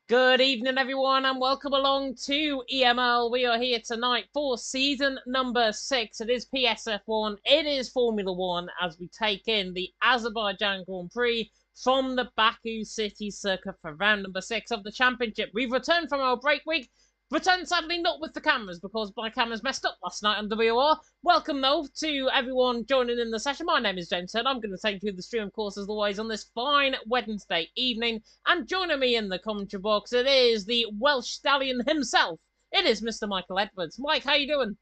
Good evening, everyone, and welcome along to EML. We are here tonight for season number 6. It is PSF1, it is Formula 1, as we take in the Azerbaijan Grand Prix from the Baku City Circuit for round number 6 of the championship. We've returned from our break week. Returned sadly not with the cameras because my cameras messed up last night on WR. Welcome though to everyone joining in the session. My name is James Head. I'm going to take you through the stream, of course, as always, on this fine Wednesday evening. And joining me in the commentary box, it is the Welsh stallion himself. It is Mr. Michael Edwards. Mike, how you doing?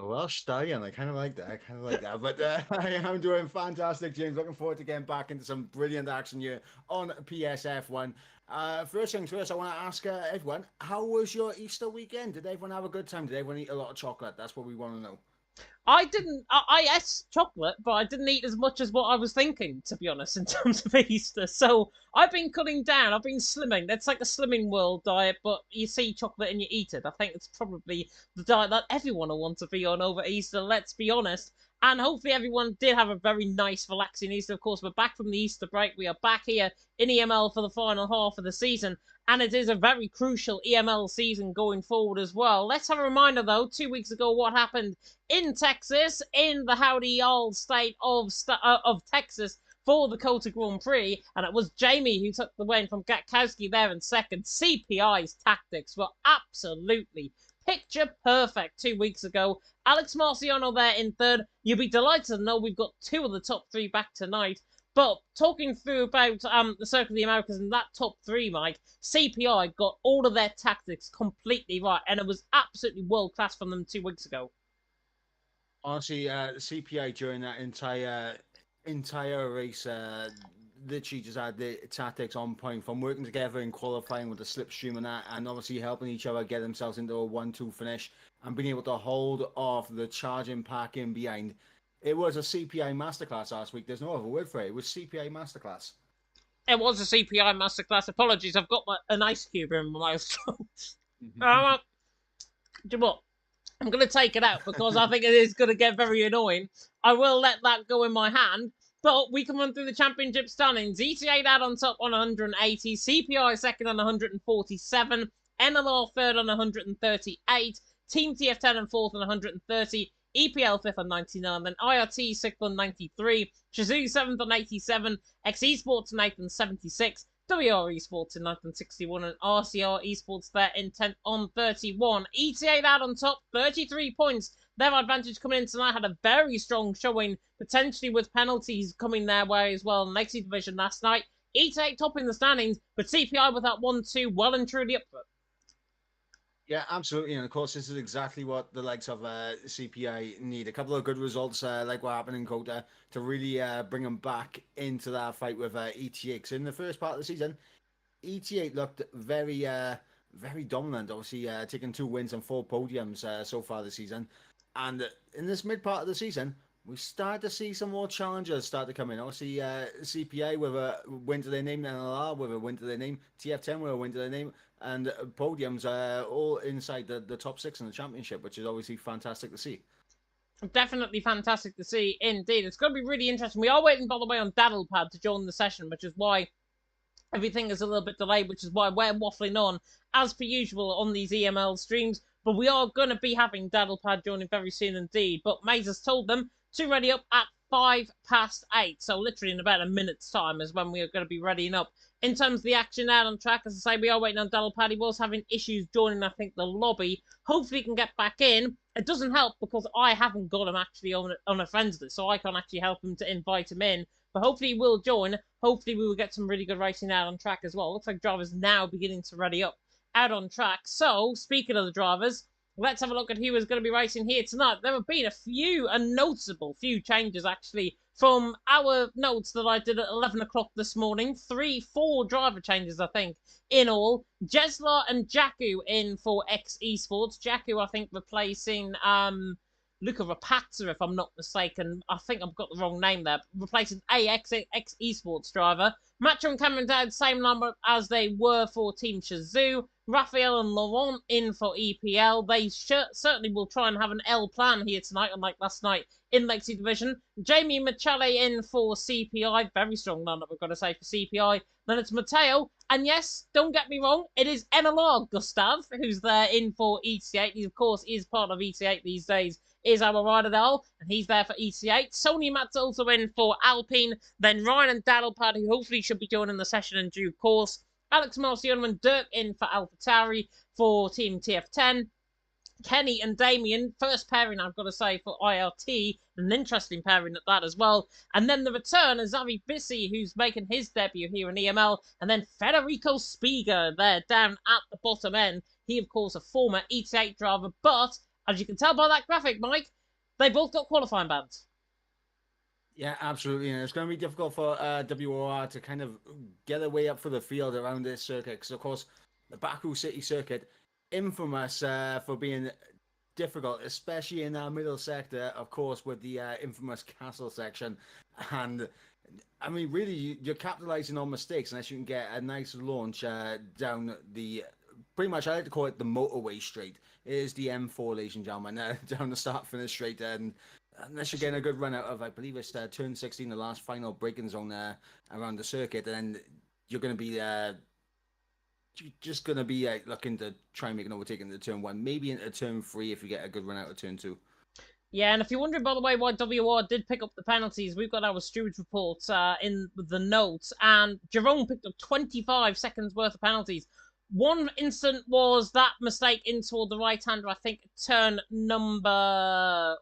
Well, stallion, I kind of like that. I kind of like that. But I am doing fantastic, James. Looking forward to getting back into some brilliant action here on PSF1. First things first, I want to ask everyone, how was your Easter weekend? Did everyone have a good time? Did everyone eat a lot of chocolate? That's what we want to know. I didn't. I ate chocolate, but I didn't eat as much as what I was thinking, to be honest, in terms of Easter. So I've been cutting down. I've been slimming. That's like a slimming world diet, but you see chocolate and you eat it. I think it's probably the diet that everyone will want to be on over Easter. Let's be honest. And hopefully everyone did have a very nice, relaxing Easter. Of course, we're back from the Easter break. We are back here in EML for the final half of the season. And it is a very crucial EML season going forward as well. Let's have a reminder, though, 2 weeks ago, what happened in Texas, in the howdy old state of Texas for the COTA Grand Prix, and it was Jamie who took the win from Gatkowski there in second. CPI's tactics were absolutely picture perfect 2 weeks ago. Alex Marciano there in third. You'll be delighted to know we've got two of the top three back tonight. But talking through about the Circuit of the Americas and that top three, Mike, CPI got all of their tactics completely right, and it was absolutely world class from them 2 weeks ago. Honestly, CPA during that entire race literally just had the tactics on point from working together in qualifying with the slipstream and that, and obviously helping each other get themselves into a 1-2 finish and being able to hold off the charging pack in behind. It was a CPA masterclass last week. There's no other word for it. It was CPA masterclass. It was a CPI masterclass. Apologies, I've got an ice cube in my mouth. uh, do you know what? I'm going to take it out because I think it is going to get very annoying. I will let that go in my hand. But we can run through the championship standings. ETA out on top on 180, CPI second on 147, NLR third on 138, Team TF10 and fourth on 130, EPL fifth on 99, then IRT sixth on 93, Shazoo seventh on 87, X Esports ninth on 76, WR Esports in 9th on 61, and RCR Esports there in 10th on 31. ETA out on top, 33 points. Their advantage coming in tonight had a very strong showing, potentially with penalties coming their way as well in the Legacy Division last night. ETA topping the standings, but CPI with that 1-2 well and truly up for it. Yeah, absolutely. And of course, this is exactly what the likes of CPI need. A couple of good results, like what happened in COTA, to really bring them back into that fight with ETA. Because in the first part of the season, ETA looked very dominant. Obviously, taking 2 wins and 4 podiums so far this season. And in this mid part of the season, we start to see some more challengers start to come in. Obviously, CPA with a win to their name, NLR with a win to their name, TF10 with a win to their name, and podiums all inside the top six in the championship, which is obviously fantastic to see. Definitely fantastic to see, indeed. It's going to be really interesting. We are waiting, by the way, on Daddlepad to join the session, which is why everything is a little bit delayed, which is why we're waffling on, as per usual, on these EML streams. But we are going to be having Daddlepad joining very soon indeed. But Maze has told them to ready up at 8:05. So literally in about a minute's time is when we are going to be readying up. In terms of the action out on track, as I say, we are waiting on Daddlepad. He was having issues joining, I think, the lobby. Hopefully he can get back in. It doesn't help because I haven't got him actually on a friends list, so I can't actually help him to invite him in. But hopefully he will join. Hopefully we will get some really good racing out on track as well. Looks like drivers now beginning to ready up out on track. So, speaking of the drivers, let's have a look at who is going to be racing here tonight. There have been a noticeable few changes actually from our notes that I did at 11 o'clock this morning. 4 driver changes, I think, in all. Jesla and Jakku in for X Esports. Jakku, I think, replacing Luca Rapazza, if I'm not mistaken. I think I've got the wrong name there. Replacing AX X Esports driver. Macho and Cameron Dowd, same number as they were for Team Shazoo. Raphael and Laurent in for EPL. They certainly will try and have an L plan here tonight, unlike last night in Legacy Division. Jamie Machale in for CPI. Very strong lineup, I've got to say, for CPI. Then it's Matteo. And yes, don't get me wrong, it is NLR Gustav who's there in for EC8. He, of course, is part of EC8 these days, is our rider Dal, and he's there for EC8. Sony Matt's also in for Alpine. Then Ryan and Daddlepad, who hopefully should be joining the session in due course. Alex Marciano and Dirk in for AlphaTauri for Team TF10. Kenny and Damien, first pairing, I've got to say, for IRT. An interesting pairing at that as well. And then the return of Xavi Bissi, who's making his debut here in EML. And then Federico Spiga there down at the bottom end. He, of course, a former ET8 driver. But, as you can tell by that graphic, Mike, they both got qualifying bans. Yeah, absolutely. And it's going to be difficult for WOR to kind of get their way up for the field around this circuit. Because, of course, the Baku City circuit, infamous for being difficult, especially in our middle sector, of course, with the infamous castle section. And, I mean, really, you're capitalizing on mistakes unless you can get a nice launch down the, pretty much, I like to call it the motorway straight. It is the M4, ladies and gentlemen, down the start-finish straight. And unless you're getting a good run out of, I believe it's turn 16, the last final braking zone around the circuit, and then you're going to be just going to be looking to try and make an overtake into turn 1, maybe into turn 3 if you get a good run out of turn 2. Yeah, and if you're wondering, by the way, why WR did pick up the penalties, we've got our stewards reports in the notes, and Jerome picked up 25 seconds worth of penalties. One instant was that mistake in toward the right-hander, I think, turn number,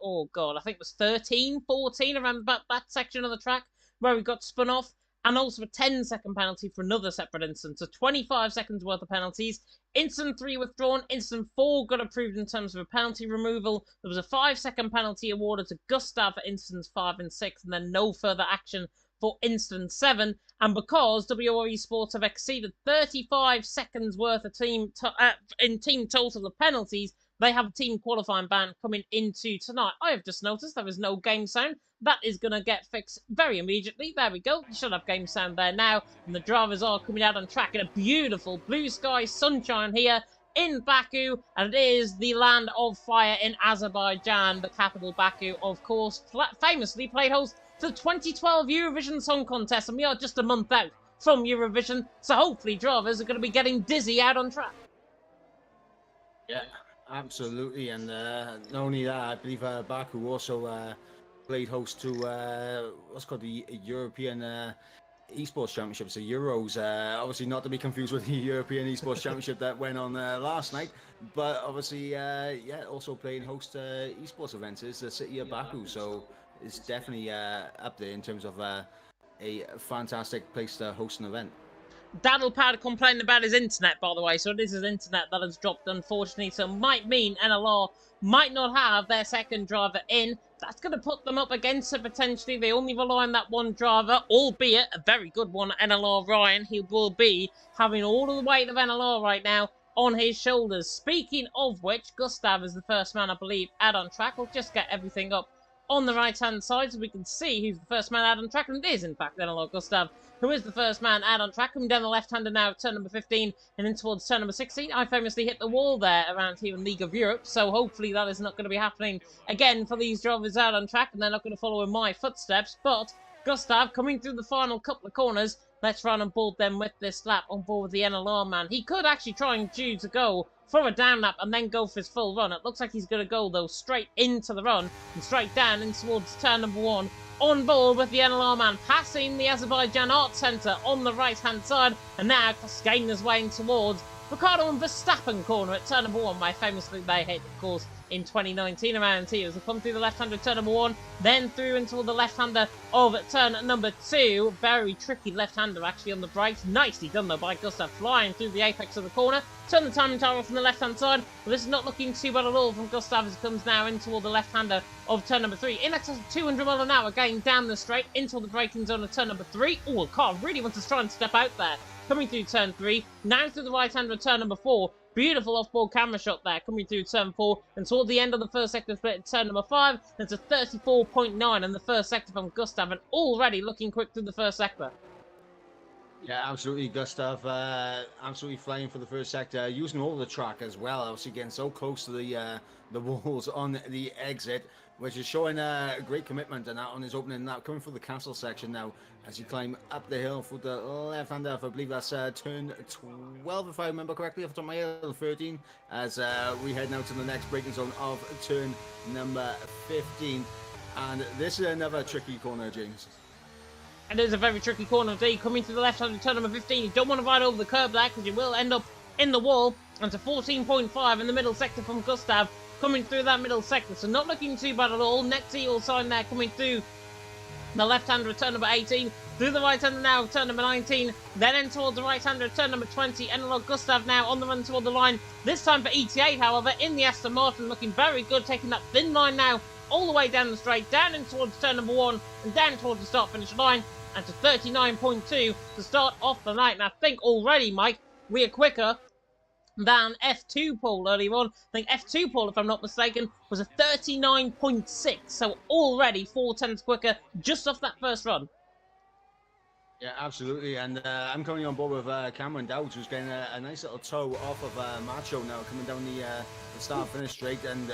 oh God, I think it was 13, 14, around that section of the track where he got spun off. And also a 10-second penalty for another separate instance. So 25 seconds worth of penalties. Instant 3 withdrawn. Instant 4 got approved in terms of a penalty removal. There was a 5-second penalty awarded to Gustav for instance 5 and 6. And then no further action for instance 7. And because WR Esports have exceeded 35 seconds worth of team total of penalties, they have a team qualifying ban coming into tonight. I have just noticed there is no game sound. That is going to get fixed very immediately. There we go. You should have game sound there now. And the drivers are coming out on track in a beautiful blue sky sunshine here in Baku. And it is the land of fire in Azerbaijan, the capital Baku, of course, famously played host to the 2012 Eurovision Song Contest. And we are just a month out from Eurovision. So hopefully drivers are going to be getting dizzy out on track. Yeah, absolutely. And not only that, I believe Baku also played host to what's called the European Esports Championships, the Euros. Obviously not to be confused with the European Esports Championship that went on last night, but obviously, yeah, also playing host esports events is the city of Baku. So it's definitely up there in terms of a fantastic place to host an event. Daddlepad complaining about his internet, by the way, so it is his internet that has dropped, unfortunately, so might mean NLR might not have their second driver in. That's going to put them up against it, potentially. They only rely on that one driver, albeit a very good one, NLR Ryan. He will be having all of the weight of NLR right now on his shoulders. Speaking of which, Gustav is the first man, I believe, out on track. We'll just get everything up on the right-hand side so we can see who's the first man out on track, and it is, in fact, NLR Gustav, who is the first man out on track. Coming down the left-hander now, turn number 15, and in towards turn number 16. I famously hit the wall there around here in League of Europe, so hopefully that is not going to be happening again for these drivers out on track, and they're not going to follow in my footsteps. But Gustav coming through the final couple of corners. Let's run on board them with this lap on board with the NLR man. He could actually try and choose to go for a down lap and then go for his full run. It looks like he's going to go, though, straight into the run and straight down in towards turn number 1. On board with the NLR man, passing the Azerbaijan Arts Centre on the right-hand side, and now cascading his way in towards Ricardo and Verstappen corner at turn number 1, where famously they hit, of course, in 2019 around here. As they come through the left-hander turn number 1, then through into the left-hander of turn number 2. Very tricky left-hander actually on the brakes. Nicely done though by Gustav, flying through the apex of the corner. Turn the timing tower from the left-hand side. But this is not looking too bad at all from Gustav as it comes now in toward the left-hander of turn number 3. In excess of 200 miles an hour, going down the straight into the braking zone of turn number 3. Oh, a car really wants to try and step out there. Coming through turn 3, now through the right-hander of turn number 4. Beautiful off-board camera shot there, coming through turn 4, and toward the end of the first sector split at turn number 5, there's a 34.9 in the first sector from Gustav, and already looking quick through the first sector. Yeah, absolutely, Gustav. Absolutely flying for the first sector, using all the track as well. Obviously, getting so close to the walls on the exit, which is showing great commitment and that on his opening lap. Coming through the castle section now as you climb up the hill for the left hand off. I believe that's turn 12, if I remember correctly, off the top of my head, 13. As we head now to the next braking zone of turn number 15, and this is another tricky corner, James. And it is a very tricky corner indeed. Coming to the left hand of turn number 15. You don't want to ride over the curb there because you will end up in the wall. And to 14.5 in the middle sector from Gustav. Coming through that middle sector. So not looking too bad at all. Next heel sign there coming through the left hander of turn number 18. Through the right hander now of turn number 19. Then in towards the right hander of turn number 20. Analog Gustav now on the run toward the line. This time for ET8, however, in the Aston Martin. Looking very good. Taking that thin line now all the way down the straight. Down in towards turn number 1. And down towards the start-finish line. And to 39.2 to start off the night. And I think already, Mike, we are quicker than F2 Paul earlier on. I think F2 Paul, if I'm not mistaken, was a 39.6. So already 4 tenths quicker just off that first run. Yeah, absolutely. And I'm coming on board with Cameron Dowds, who's getting a nice little toe off of Macho now, coming down the start-finish straight. And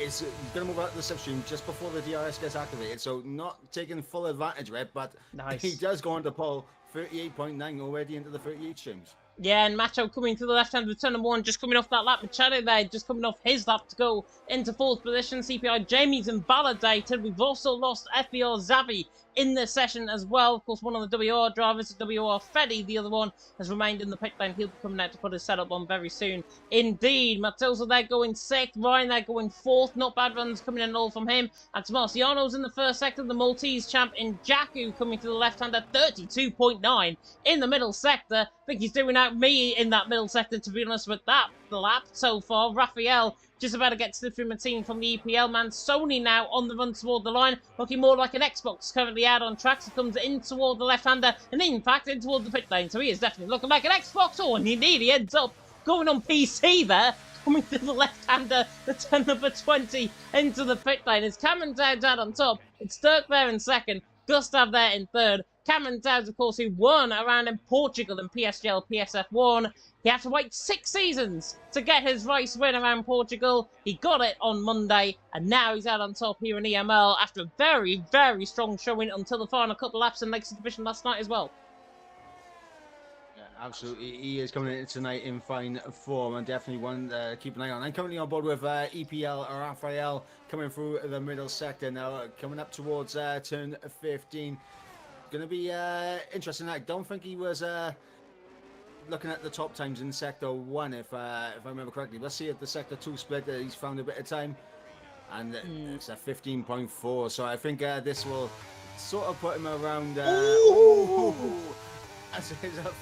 is going to move out the slipstream just before the DRS gets activated, so not taking full advantage of it, but nice. He does go on to pole 38.9 already into the 38 streams. Yeah, and Macho coming to the left hand with turn number 1, just coming off that lap. Machado there, just coming off his lap to go into 4th position. CPI Jamie's invalidated. We've also lost FBR Zavi in this session as well. Of course, one of the WR drivers, WR Feddy, the other one, has remained in the pit lane. He'll be coming out to put his setup on very soon. Indeed, Matilda there going 6th, Ryan there going 4th. Not bad runs coming in all from him. And Marciano's in the first sector. The Maltese champ in Jaku coming to the left-hander, 32.9 in the middle sector. I think he's doing out me in that middle sector, to be honest with that lap so far. Raphael just about to get slipstream a team from the EPL man. Sony now on the run toward the line, looking more like an Xbox currently out on tracks. He comes in toward the left-hander and in fact in toward the pit lane. So he is definitely looking like an Xbox. Oh, and indeed he ends up going on PC there. Coming to the left-hander, the turn number 20 into the pit lane. It's Cameron Dowds out on top. It's Dirk there in second. Gustav there in third. Cameron Dowds, of course, who won around in Portugal in PSGL PSF1. He had to wait 6 seasons to get his race win around Portugal. He got it on Monday, and now he's out on top here in EML after a very, very strong showing until the final couple laps in Lakes Division last night as well. Yeah, absolutely. He is coming in tonight in fine form and definitely one to keep an eye on. I'm currently on board with EPL Raphael coming through the middle sector now, coming up towards turn 15. Going to be interesting. I don't think he was looking at the top times in Sector 1, if I remember correctly. Let's see at the Sector 2 split that he's found a bit of time. And it's a 15.4. So I think this will sort of put him around... as is a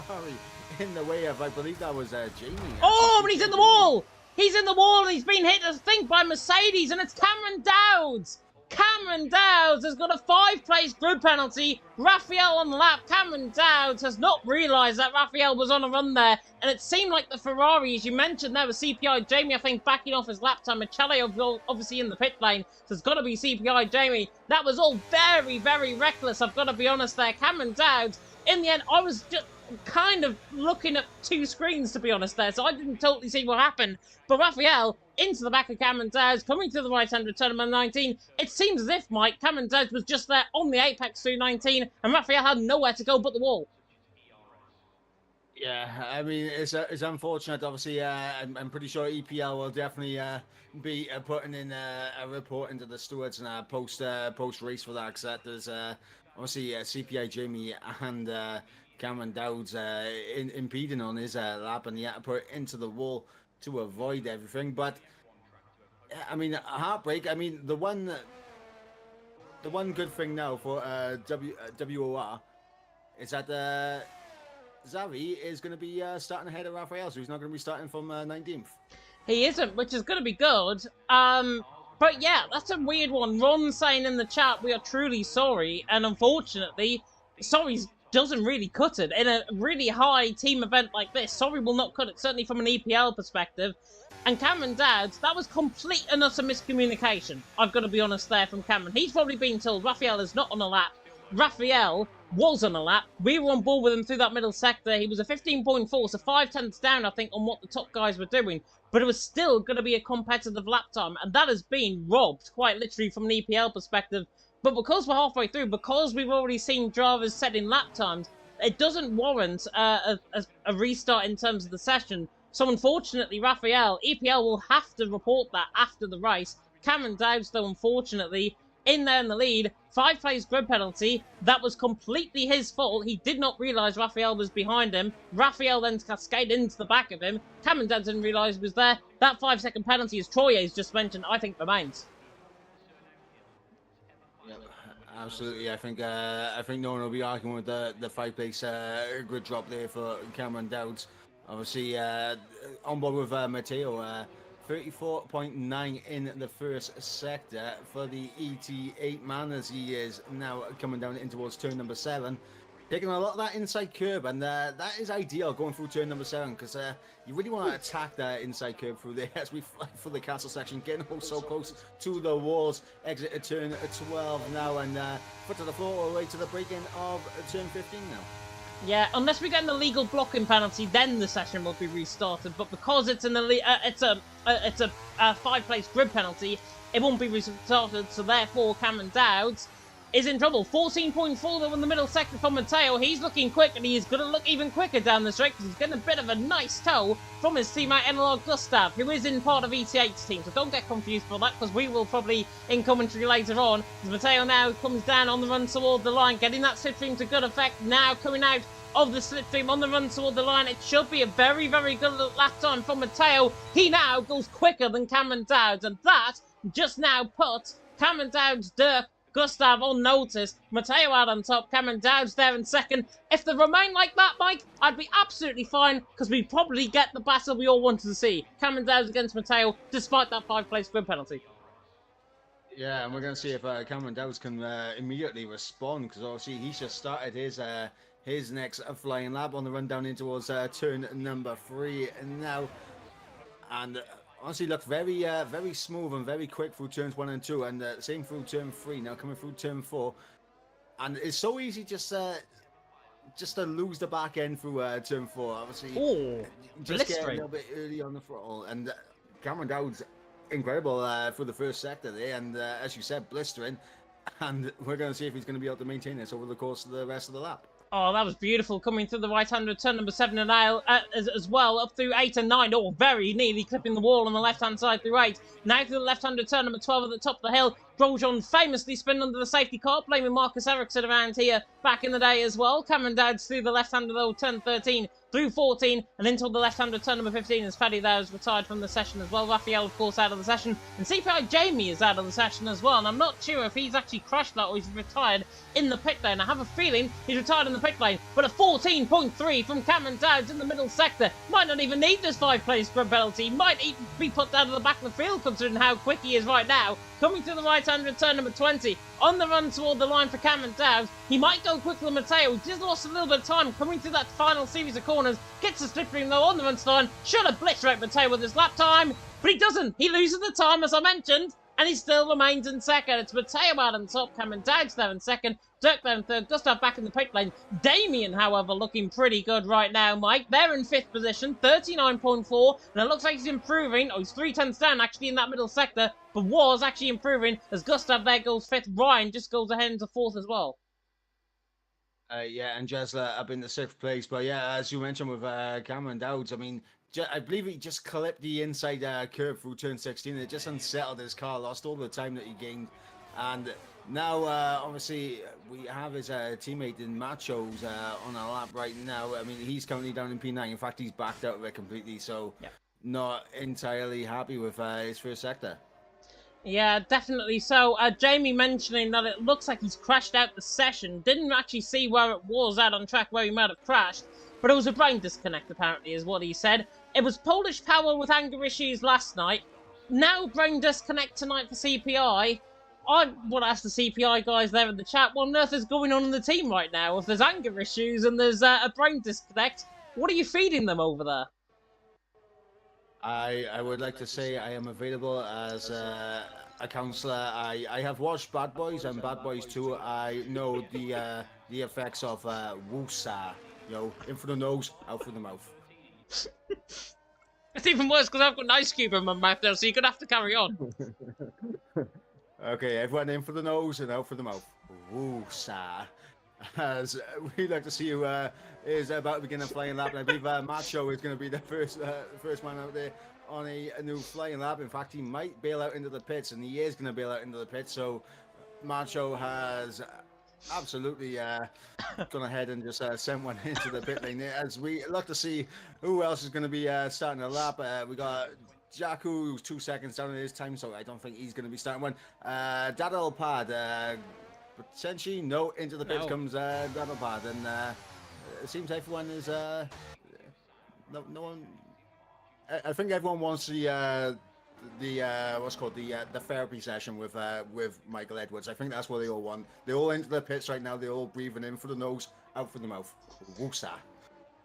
Ferrari in the way of, I believe that was Jamie. Oh, but he's in the wall! He's in the wall and he's been hit, I think, by Mercedes, and it's Cameron Dowds! Cameron Dowds has got a 5-place grid penalty. Raphael on the lap. Cameron Dowds has not realised that Raphael was on a run there. And it seemed like the Ferrari, as you mentioned there, was CPI Jamie, I think, backing off his lap time. Machado obviously in the pit lane. So it's got to be CPI Jamie. That was all very, very reckless, I've got to be honest there. Cameron Dowds, in the end, I was just kind of looking at 2 screens, to be honest there. So I didn't totally see what happened. But Raphael into the back of Cameron Dowds, coming to the right-hand return of 19. It seems as if, Mike, Cameron Dowds was just there on the apex through 19, and Raphael had nowhere to go but the wall. Yeah, I mean, it's unfortunate. Obviously, I'm pretty sure EPL will definitely be putting in a report into the stewards and post race for that, because there's obviously CPI Jamie and Cameron Dowds impeding on his lap, and he had to put it into the wall to avoid everything. But I mean, a heartbreak. I mean, the one good thing now for WOR is that Xavi is going to be starting ahead of Raphael, so he's not going to be starting from 19th. He isn't, which is going to be good. But yeah, that's a weird one. Ron saying in the chat, we are truly sorry, and unfortunately, sorry doesn't really cut it. In a really high team event like this, sorry will not cut it, certainly from an EPL perspective. And Cameron Dowds, that was complete and utter miscommunication. I've got to be honest there from Cameron. He's probably been told Raphael is not on a lap. Raphael was on a lap. We were on board with him through that middle sector. He was a 15.4, so 5 tenths down, I think, on what the top guys were doing. But it was still going to be a competitive lap time, and that has been robbed, quite literally, from an EPL perspective. But because we're halfway through, because we've already seen drivers setting lap times, it doesn't warrant a restart in terms of the session. So unfortunately, Raphael, EPL will have to report that after the race. Cameron Dowds, though, unfortunately, in there in the lead, 5 plays grid penalty. That was completely his fault. He did not realise Raphael was behind him. Raphael then cascaded into the back of him. Cameron Dowds didn't realise he was there. That 5-second penalty, as Troy has just mentioned, I think remains. Yep, absolutely. I think no one will be arguing with the 5-place grid drop there for Cameron Dowds. Obviously, on board with Matteo. 34.9 in the first sector for the ET8 man, as he is now coming down in towards turn number 7. Taking a lot of that inside curb, and that is ideal going through turn number 7, because you really want to attack that inside curb through there as we fly through the castle section, getting so close to the walls. Exit at turn 12 now, and foot to the floor all the way to the break-in of turn 15 now. Yeah, unless we get an illegal blocking penalty, then the session will be restarted. But because it's an it's a 5-place grid penalty, it won't be restarted. So therefore, Cameron Dowds is in trouble. 14.4 though in the middle sector for Matteo. He's looking quick, and he is going to look even quicker down the straight because he's getting a bit of a nice tow from his teammate Analog Gustav, who is in part of ET8's team. So don't get confused for that, because we will probably in commentary later on. As Matteo now comes down on the run toward the line, getting that slipstream to good effect. Now coming out of the slipstream on the run toward the line. It should be a very, very good lap time for Matteo. He now goes quicker than Cameron Dowds, and that just now puts Cameron Dowds, Dirk, Gustav on notice. Matteo out on top, Cameron Dowds there in second. If they remain like that, Mike, I'd be absolutely fine, because we probably get the battle we all wanted to see. Cameron Dowds against Matteo, despite that 5-place grid penalty. Yeah, and we're going to see if Cameron Dowds can immediately respond, because obviously he's just started his next flying lap on the run down in towards turn number 3 now, and honestly looked very smooth and very quick through turns 1 and 2, and same through turn 3 now, coming through turn 4, and it's so easy just to lose the back end through turn 4. Obviously, just get a little bit early on the throttle, and Cameron Dowds incredible for the first sector there, and as you said, blistering, and we're going to see if he's going to be able to maintain this over the course of the rest of the lap. Oh, that was beautiful, coming through the right-hander turn number 7 and 8 as well, up through 8 and 9. Oh, very nearly clipping the wall on the left-hand side through 8. Now through the left-hander turn number 12 at the top of the hill. Grosjean famously spun under the safety car, playing with Marcus Ericsson around here back in the day as well. Cameron Dowds through the left-hander though, turn 13 through 14, and into the left-hander turn number 15 as Feddy there is retired from the session as well. Raphael, of course, out of the session, and CPI Jamie is out of the session as well, and I'm not sure if he's actually crashed that or he's retired in the pit lane. I have a feeling he's retired in the pit lane, but a 14.3 from Cameron Dowds in the middle sector. Might not even need this 5-place grid penalty, might even be put down to the back of the field considering how quick he is right now. Coming to the right-hander turn number 20, on the run toward the line for Cameron Dowds. He might go quicker than Matteo. He just lost a little bit of time coming through that final series of corners. Gets the slipstream though on the run line. Should have blitzed Matteo with his lap time, but he doesn't. He loses the time, as I mentioned, and he still remains in second. It's Matteo out on top, Cameron Dowds there in second, Dirk there in third, Gustav back in the pit lane. Damien, however, looking pretty good right now, Mike. They're in 5th position, 39.4, and it looks like he's improving. Oh, he's 3 tenths down actually in that middle sector, but was actually improving as Gustav there goes 5th. Ryan just goes ahead into 4th as well. Yeah, and Jesla up in the 6th place. But yeah, as you mentioned with Cameron Dowds, I mean, I believe he just clipped the inside curve through turn 16. It just unsettled his car, lost all the time that he gained. And now, obviously, we have his teammate in Machos on a lap right now. I mean, he's currently down in P9. In fact, he's backed out of it completely. So, not entirely happy with his first sector. Yeah, definitely so. Jamie mentioning that it looks like he's crashed out the session. Didn't actually see where it was out on track where he might have crashed, but it was a brain disconnect apparently is what he said. It was Polish power with anger issues last night. Now brain disconnect tonight for CPI. I want to ask the CPI guys there in the chat, what on earth is going on in the team right now? If there's anger issues and there's a brain disconnect, what are you feeding them over there? I would like to say I am available as a counsellor. I have watched Bad Boys and Bad Boys 2. I know the the effects of Wusa. You know, in for the nose, out for the mouth. It's even worse because I've got an ice cube in my mouth now, so you're going to have to carry on. Okay, everyone in for the nose and out for the mouth. Wusa. As we'd like to see who is about to begin a flying lap. And I believe Macho is going to be the first man out there on a new flying lap. In fact, he might bail out into the pits, and he is going to bail out into the pits. So Macho has absolutely gone ahead and just sent one into the pit lane there. As we look to see who else is going to be starting a lap. We got Jakku, who's 2 seconds down in his time, so I don't think he's going to be starting one. Daddle Pad, potentially no, into the pits comes Daddle Pad, and it seems everyone is no one. I think everyone wants the what's called the therapy session with Michael Edwards. I think that's what they all want. They're all into the pits right now. They're all breathing in for the nose, out for the mouth. Woosa.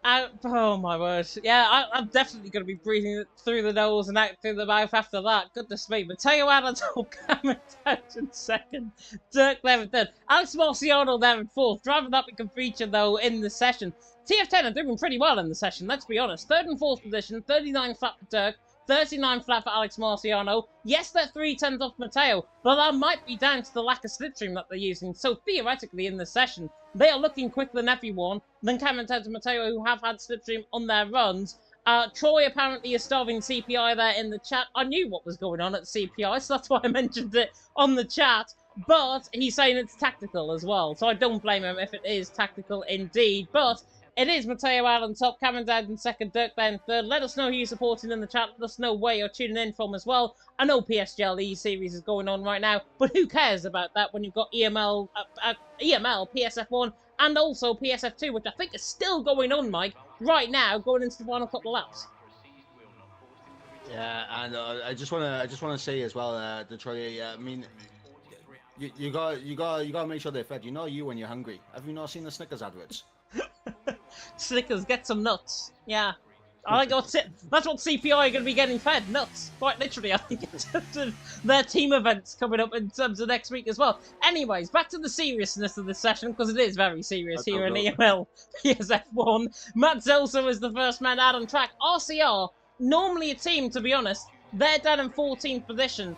Oh my word. Yeah, I'm definitely going to be breathing through the nose and out through the mouth after that. Goodness me. Matteo Alonso coming down in second. Dirk there in third. Alex Marciano there in fourth. Driving that we can feature though in the session. TF10 are doing pretty well in the session, let's be honest. Third and fourth position, 39 flat for Dirk. 39 flat for Alex Marciano. Yes, they're 3/10 off Matteo, but that might be down to the lack of slipstream that they're using. So theoretically, in this session, they are looking quicker than everyone, than Cameron Ted and Matteo, who have had slipstream on their runs. Troy apparently is starving CPI there in the chat. I knew what was going on at CPI, so that's why I mentioned it on the chat. But he's saying it's tactical as well, so I don't blame him if it is tactical indeed. But it is Matteo Allen top, Cameron Dowd in second, Dirk Ben third. Let us know who you're supporting in the chat. Let us know where you're tuning in from as well. I know PSGL E-Series is going on right now, but who cares about that when you've got EML, PSF1, and also PSF2, which I think is still going on, Mike, right now, going into the final couple of laps. Yeah, and I just wanna say as well, Detroit. I mean, you gotta make sure they're fed. You know you when you're hungry. Have you not seen the Snickers adverts? Snickers, get some nuts. Yeah. I think that's what CPI are going to be getting fed, nuts. Quite literally, I think it's their team events coming up in terms of next week as well. Anyways, back to the seriousness of this session, because it is very serious here in EML PSF1. Matt Zelso is the first man out on track. RCR, normally a team, to be honest, they're down in 14th position.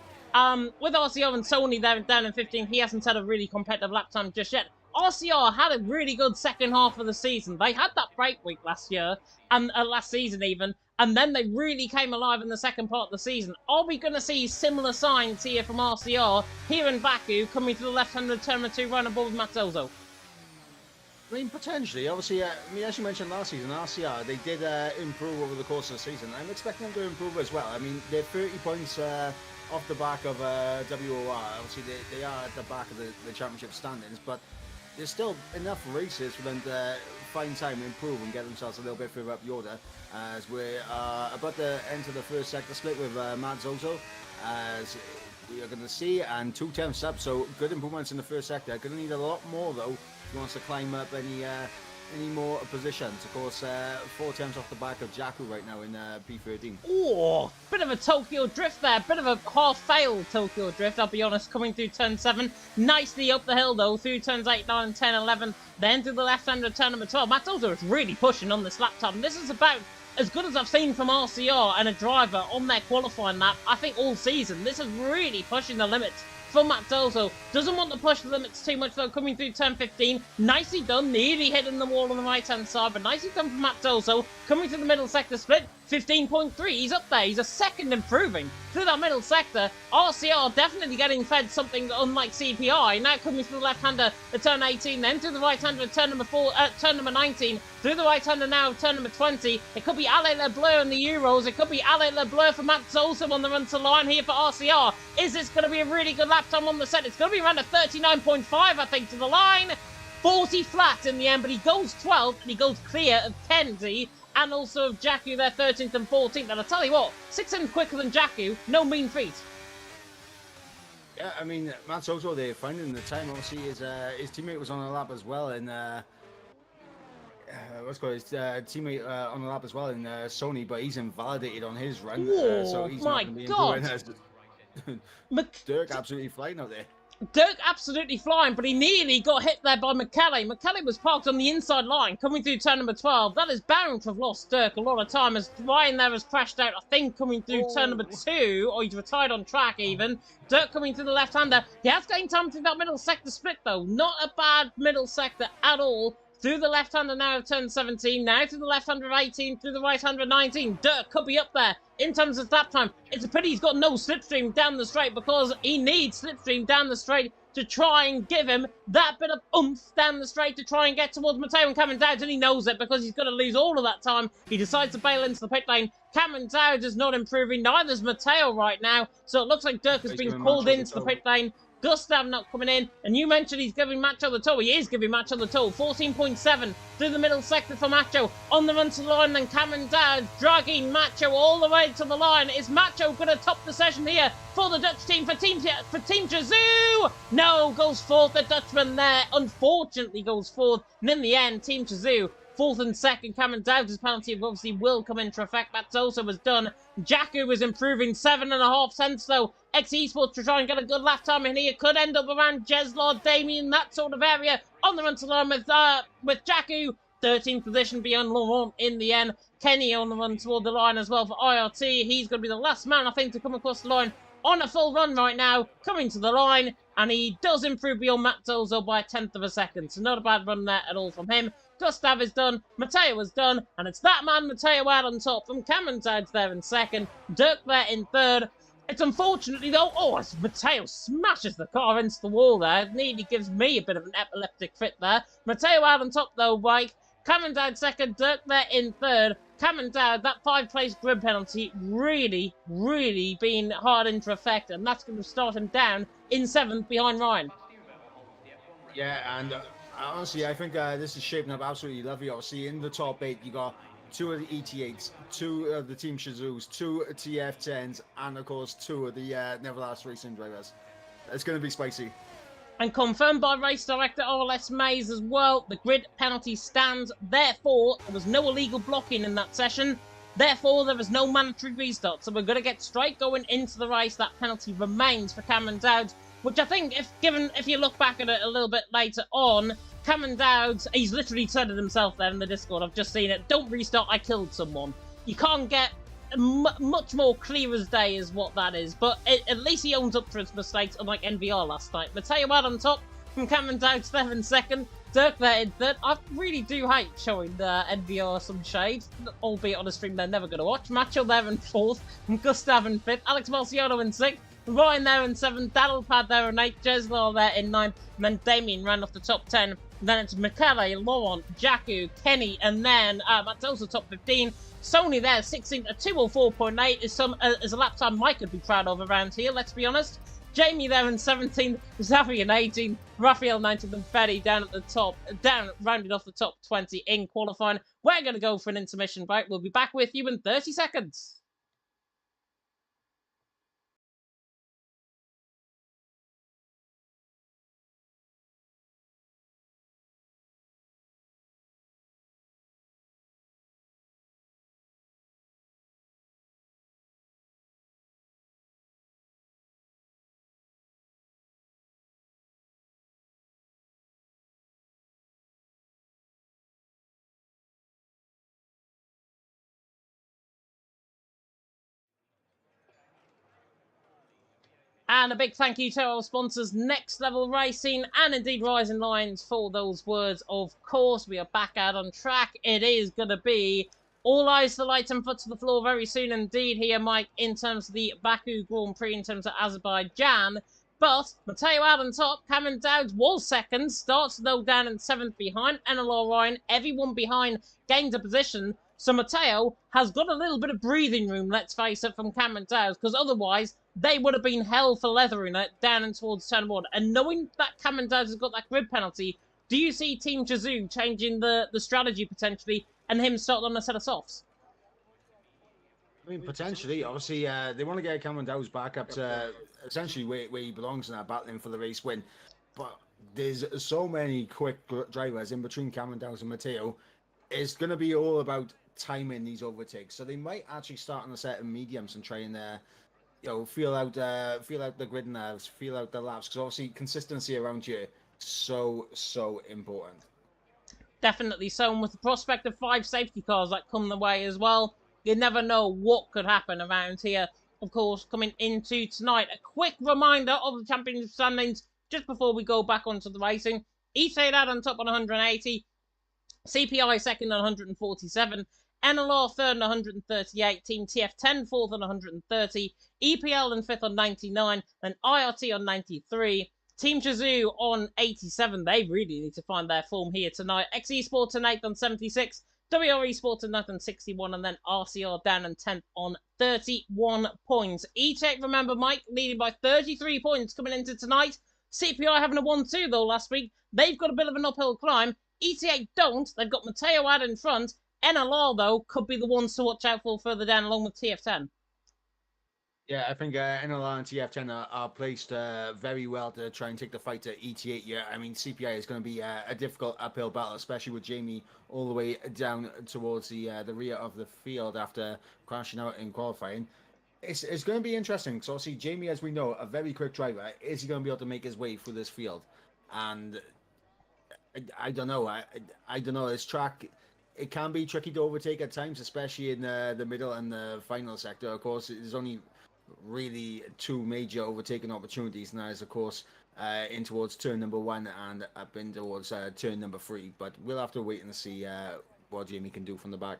With RCR and Sony, they're down in 15th. He hasn't had a really competitive lap time just yet. RCR had a really good second half of the season. They had that break week last year, and last season even, and then they really came alive in the second part of the season. Are we going to see similar signs here from RCR, here in Baku, coming to the left-handed turn 2 run above Matt Zelzo? I mean, potentially. Obviously, as you mentioned last season, RCR, they did improve over the course of the season. I'm expecting them to improve as well. I mean, they're 30 points off the back of WOR. Obviously, they are at the back of the championship standings, but there's still enough races for them to find time to improve and get themselves a little bit further up the order, as we're about to enter the first sector split with Matt Zozo, as we are going to see, and 2/10 up, so good improvements in the first sector. Going to need a lot more though if he wants to climb up any more positions. Of course, 4 attempts off the back of Jakku right now in P13. Oh, bit of a Tokyo drift there. Bit of a half-failed Tokyo drift, I'll be honest, coming through turn 7. Nicely up the hill, though, through turns 8, 9, 10, 11. Then to the left-hand of turn number 12. Matt Ozer is really pushing on this lap time. This is about as good as I've seen from RCR and a driver on their qualifying lap, I think, all season. This is really pushing the limits for Matt Zelzo. Doesn't want to push the limits too much though, coming through turn 15. Nicely done, nearly hitting the wall on the right hand side, but nicely done from Matt Zelzo. Coming to the middle sector split, 15.3, he's up there, he's a second improving through that middle sector. RCR definitely getting fed something unlike CPI. Now coming to the left-hander at turn 18, then to the right-hander at turn number 19, through the right-hander now turn number 20. It could be Ale Lebleu in the Euros, it could be Ale Lebleu for Matt Zelzo on the run to line here for RCR. Is this going to be a really good lap time on the set? It's going to be around a 39.5, I think, to the line. 40 flat in the end, but he goes 12th and he goes clear of Kenzie and also of Jakku there 13th and 14th. And I'll tell you what, 6 seconds quicker than Jakku, no mean feat. Yeah, I mean, Matt Soto, they're finding the time. Obviously, his teammate was on the lap as well, and his teammate on the lap as well in Sony, but he's invalidated on his run, so he's not going to be improving. Dirk absolutely flying out there. Dirk absolutely flying, but he nearly got hit there by McKelly. McKelly was parked on the inside line, coming through turn number 12. That is bound to have lost Dirk a lot of time, as Ryan there has crashed out, I think, coming through turn number 2, or he's retired on track even. Dirk coming through the left-hander. He has gained time through that middle sector split, though. Not a bad middle sector at all. Through the left-hander now of turn 17, now through the left-hander of 18, through the right-hander of 19. Dirk could be up there in terms of lap time. It's a pity he's got no slipstream down the straight, because he needs slipstream down the straight to try and give him that bit of oomph down the straight to try and get towards Matteo and Cameron Dowd, and he knows it because he's going to lose all of that time. He decides to bail into the pit lane. Cameron Dowd is not improving, neither's Matteo right now, so it looks like Dirk has been called into the pit lane. Gustav not coming in, and you mentioned he's giving Macho the toe. He is giving Macho the toe. 14.7 through the middle sector for Macho. On the run to the line, then Cameron Dowd dragging Macho all the way to the line. Is Macho going to top the session here for the Dutch team, for Team Chazoo? No, goes fourth. The Dutchman there, unfortunately, goes fourth. And in the end, Team Chazoo, fourth and second. Cameron Dowd's penalty obviously will come into effect. That also was done. Jakku was improving 7.5 cents, though. Esports to try and get a good lap time in here. Could end up around Jeslor, Damien, that sort of area. On the run to line with Jakku. 13th position beyond Laurent in the end. Kenny on the run toward the line as well for IRT. He's going to be the last man, I think, to come across the line on a full run right now. Coming to the line. And he does improve beyond Matt Zozo by 1/10 of a second. So not a bad run there at all from him. Gustav is done, Matteo is done, and it's that man Matteo out on top from Cameron Dowd there in second, Dirk there in third. It's unfortunately though, as Matteo smashes the car into the wall there, it nearly gives me a bit of an epileptic fit there. Matteo out on top though, Mike. Cameron Dowd second, Dirk there in third. Cameron Dowd, that 5-place grid penalty really, really been hard into effect, and that's going to start him down in 7th behind Ryan. Yeah, and honestly, I think this is shaping up absolutely lovely. Obviously, in the top 8, you got 2 of the ET8s, 2 of the Team Shazoos, 2 TF10s, and of course 2 of the Neverlast Racing drivers. It's going to be spicy. And confirmed by race director RLS Mays as well, the grid penalty stands. Therefore, there was no illegal blocking in that session. Therefore, there was no mandatory restart. So we're going to get straight going into the race. That penalty remains for Cameron Dowd, which I think, if you look back at it a little bit later on, Cameron Dowd, he's literally said it himself there in the Discord. I've just seen it. Don't restart, I killed someone. You can't get much more clear as day is what that is. But at least he owns up to his mistakes, unlike NVR last night. Matteo out on top from Cameron Dowd there in second. Dirk there in third. I really do hate showing the NVR some shade, albeit on a stream they're never going to watch. Macho there in fourth, and Gustav in fifth. Alex Marciano in sixth. Ryan there in 7th, Daddlepad there in 8th, Jeslar there in 9th, and then Damien ran off the top 10. Then it's Michele, Laurent, Jakku, Kenny, and then that's also top 15. Sony there, 16th, a 204.8 is a lap time Mike could be proud of around here, let's be honest. Jamie there in 17th, Zafi in 18th, Raphael 19th, and Fetty down at the top, rounded off the top 20 in qualifying. We're going to go for an intermission break. We'll be back with you in 30 seconds. And a big thank you to our sponsors, Next Level Racing and indeed Rising Lions, for those words. Of course, we are back out on track. It is going to be all eyes to the lights and foot to the floor very soon indeed here, Mike, in terms of the Baku Grand Prix, in terms of Azerbaijan. But Matteo out on top, Cameron Dowd was second, starts though down in 7th behind NLR Ryan. Everyone behind gained a position. So Matteo has got a little bit of breathing room, let's face it, from Cameron Dowd, because otherwise they would have been hell for leather in it down and towards turn 1. And knowing that Cameron Dowd has got that grid penalty, do you see Team Chazoo changing the strategy potentially and him starting on a set of softs? I mean, potentially. Obviously, they want to get Cameron Dowd back up to essentially where he belongs in that battling for the race win. But there's so many quick drivers in between Cameron Dowd and Matteo. It's going to be all about timing these overtakes. So they might actually start on a set of mediums and try and feel out the grid nerves, feel out the laps, because obviously consistency around here so important. Definitely so, and with the prospect of 5 safety cars that come the way as well, you never know what could happen around here. Of course, coming into tonight, a quick reminder of the championship standings just before we go back onto the racing. E-Trade out on top on 180, CPI second on 147, NLR third on 138, Team TF10 fourth on 130, EPL in fifth on 99, and IRT on 93. Team Chazoo on 87. They really need to find their form here tonight. XE Sports in 8th on 76. WRE Sports in 9th on 61. And then RCR down in 10th on 31 points. E-Tech, remember, Mike, leading by 33 points coming into tonight. CPI having a 1-2, though, last week. They've got a bit of an uphill climb. ETA don't. They've got Mateo out in front. NLR, though, could be the ones to watch out for further down along with TF10. Yeah, I think NLR and TF10 are placed very well to try and take the fight to ET8. Yeah, I mean, CPI is going to be a difficult uphill battle, especially with Jamie all the way down towards the rear of the field after crashing out in qualifying. It's going to be interesting, because obviously Jamie, as we know, a very quick driver. Is he going to be able to make his way through this field? And I don't know. I don't know. This track, it can be tricky to overtake at times, especially in the middle and the final sector. Of course, there's only really 2 major overtaking opportunities, and that is, of course, in towards turn number 1 and up in towards turn number 3. But we'll have to wait and see what Jamie can do from the back.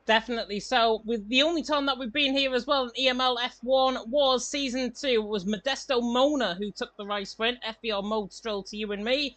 Definitely so. With the only time that we've been here as well in EML F1 was Season 2. It was Modesto Mona who took the race sprint. FBR mode stroll to you and me.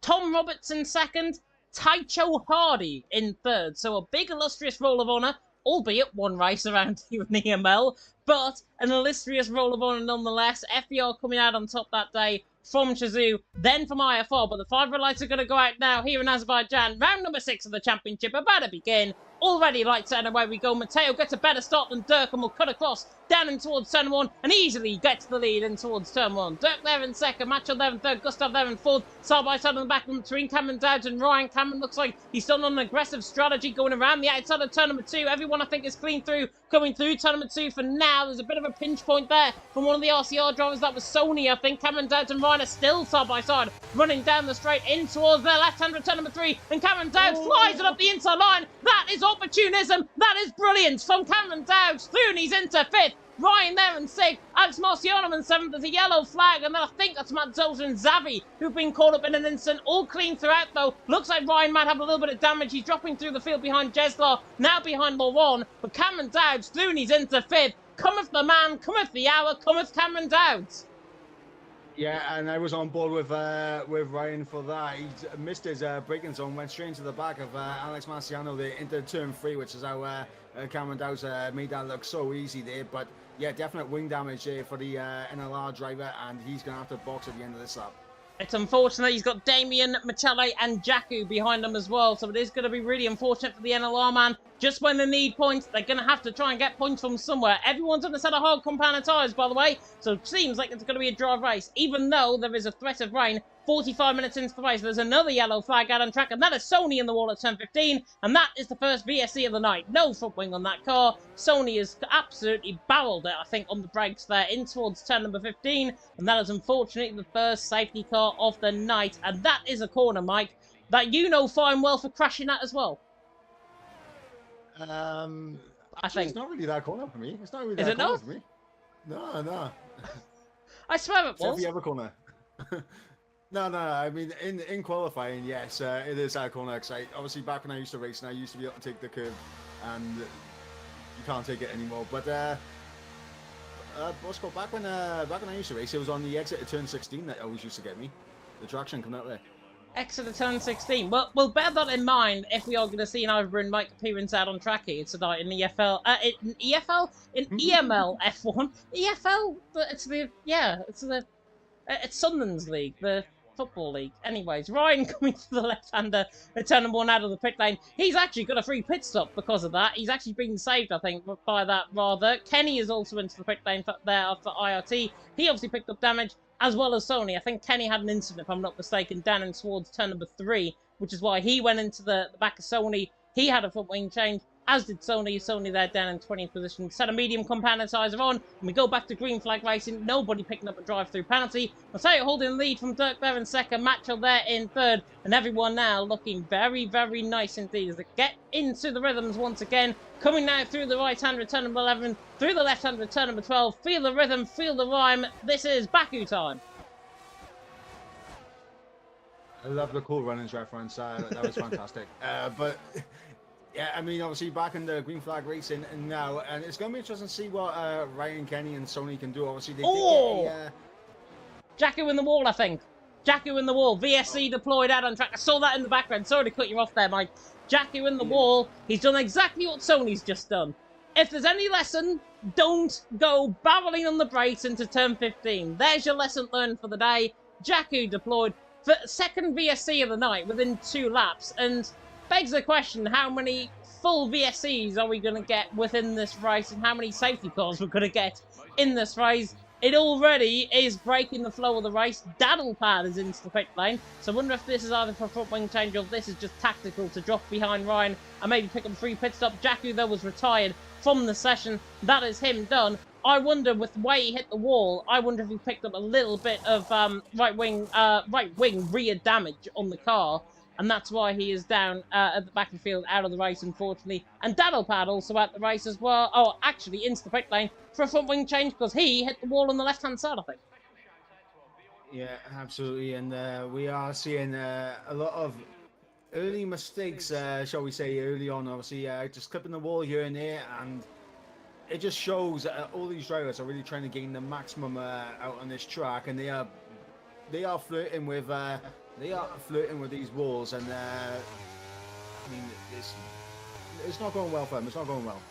Tom Roberts in second. Tycho Hardy in third. So a big illustrious roll of honour, albeit one race around here in EML, but an illustrious roll of honour nonetheless. FBR coming out on top that day from Chazoo, then from IFR, but the 5 red lights are going to go out now here in Azerbaijan. Round number 6 of the championship about to begin. Already lights out and away we go. Mateo gets a better start than Dirk and will cut across down in towards turn 1 and easily gets the lead in towards turn 1. Dirk there in second, Macho there in third, Gustav there in fourth, side by side on the back between Cameron Dowd and Ryan. Cameron looks like he's still on an aggressive strategy going around the outside of turn number 2. Everyone I think is clean through, coming through turn number 2 for now. There's a bit of a pinch point there from one of the RCR drivers. That was Sony, I think. Cameron Dowd and Ryan are still side by side, running down the straight in towards their left-hander turn number 3, and Cameron Dowd flies it up the inside line. That is opportunism. That is brilliance from Cameron Dowd. Clooney's into 5th. Ryan there in 6th. Alex Marciano in 7th. There's a yellow flag, and then I think that's Matt Zolta and Zavi who've been caught up in an incident. All clean throughout, though. Looks like Ryan might have a little bit of damage. He's dropping through the field behind Jeslar, now behind Laurent. But Cameron Dowd, Clooney's into 5th. Cometh the man, cometh the hour, cometh Cameron Dowd. Yeah, and I was on board with Ryan for that. He missed his braking zone, went straight into the back of Alex Marciano there into turn 3, which is how Cameron Dowd made that look so easy there. But yeah, definite wing damage there for the NLR driver, and he's going to have to box at the end of this lap. It's unfortunate. He's got Damien, Michele and Jaku behind him as well, so it is going to be really unfortunate for the NLR man. Just when they need points, they're going to have to try and get points from somewhere. Everyone's on a set of hard compound tyres, by the way, so it seems like it's going to be a dry race, even though there is a threat of rain. 45 minutes into the race, there's another yellow flag out on track, and that is Sony in the wall at turn 15, and that is the first VSC of the night. No front wing on that car. Sony has absolutely barreled it, I think, on the brakes there in towards turn number 15, and that is unfortunately the first safety car of the night, and that is a corner, Mike, that you know fine well for crashing at as well. I think it's not really that corner for me. It's not really that corner for me. No. I swear it was. Every other corner. No. I mean, in qualifying, yes, it is that corner. Cause obviously, back when I used to race, and I used to be able to take the curve, and you can't take it anymore. But what's called back when I used to race, it was on the exit of turn 16 that always used to get me. The traction coming out there. Exit of turn 16. Well, we'll bear that in mind if we are going to see an Ivor and Mike appearance out on track here tonight in the EFL. In EML F1. EFL? It's Sunderland's league, the football league. Anyways, Ryan coming to the left-hander at turn number 1 out of the pit lane. He's actually got a free pit stop because of that. He's actually been saved, I think, by that rather. Kenny is also into the pit lane there after IRT. He obviously picked up damage, as well as Sony. I think Kenny had an incident, if I'm not mistaken, down in towards turn number 3, which is why he went into the back of Sony. He had a front wing change. as did Sony. Sony there down in 20th position. Set a medium compound sizer on, and we go back to green flag racing. Nobody picking up a drive-through penalty. Mateo holding the lead from Dirk there in second. Macho there in third, and everyone now looking very, very nice indeed as they get into the rhythms once again. Coming now through the right-hand return number 11, through the left-hand return number 12. Feel the rhythm, feel the rhyme. This is Baku time. I love the Cool Runnings reference. That was fantastic. But yeah, I mean, obviously back in the green flag racing now, and it's going to be interesting to see what Ryan, Kenny, and Sony can do. Obviously, they did get Jacko in the wall, I think. Jacko in the wall. VSC deployed out on track. I saw that in the background. Sorry to cut you off there, Mike. Jacko in the wall. He's done exactly what Sony's just done. If there's any lesson, don't go barreling on the brakes into turn 15. There's your lesson learned for the day. Jacko deployed for second VSC of the night within 2 laps, and begs the question, how many full VSCs are we going to get within this race, and how many safety cars we're going to get in this race? It already is breaking the flow of the race. Daddlepad is into the pit lane, so I wonder if this is either for front wing change or if this is just tactical to drop behind Ryan and maybe pick up a free pit stop. Jacko, though, was retired from the session. That is him done. I wonder, with the way he hit the wall, I wonder if he picked up a little bit of right wing rear damage on the car, and that's why he is down at the back of the field, out of the race, unfortunately. And Daddlepad also out the race as well. Oh, actually, into the pit lane for a front wing change because he hit the wall on the left-hand side, I think. Yeah, absolutely. And we are seeing a lot of early mistakes, shall we say, early on. Obviously, just clipping the wall here and there, and it just shows that all these drivers are really trying to gain the maximum out on this track, and they are flirting with these walls, and I mean, it's not going well for them. It's not going well.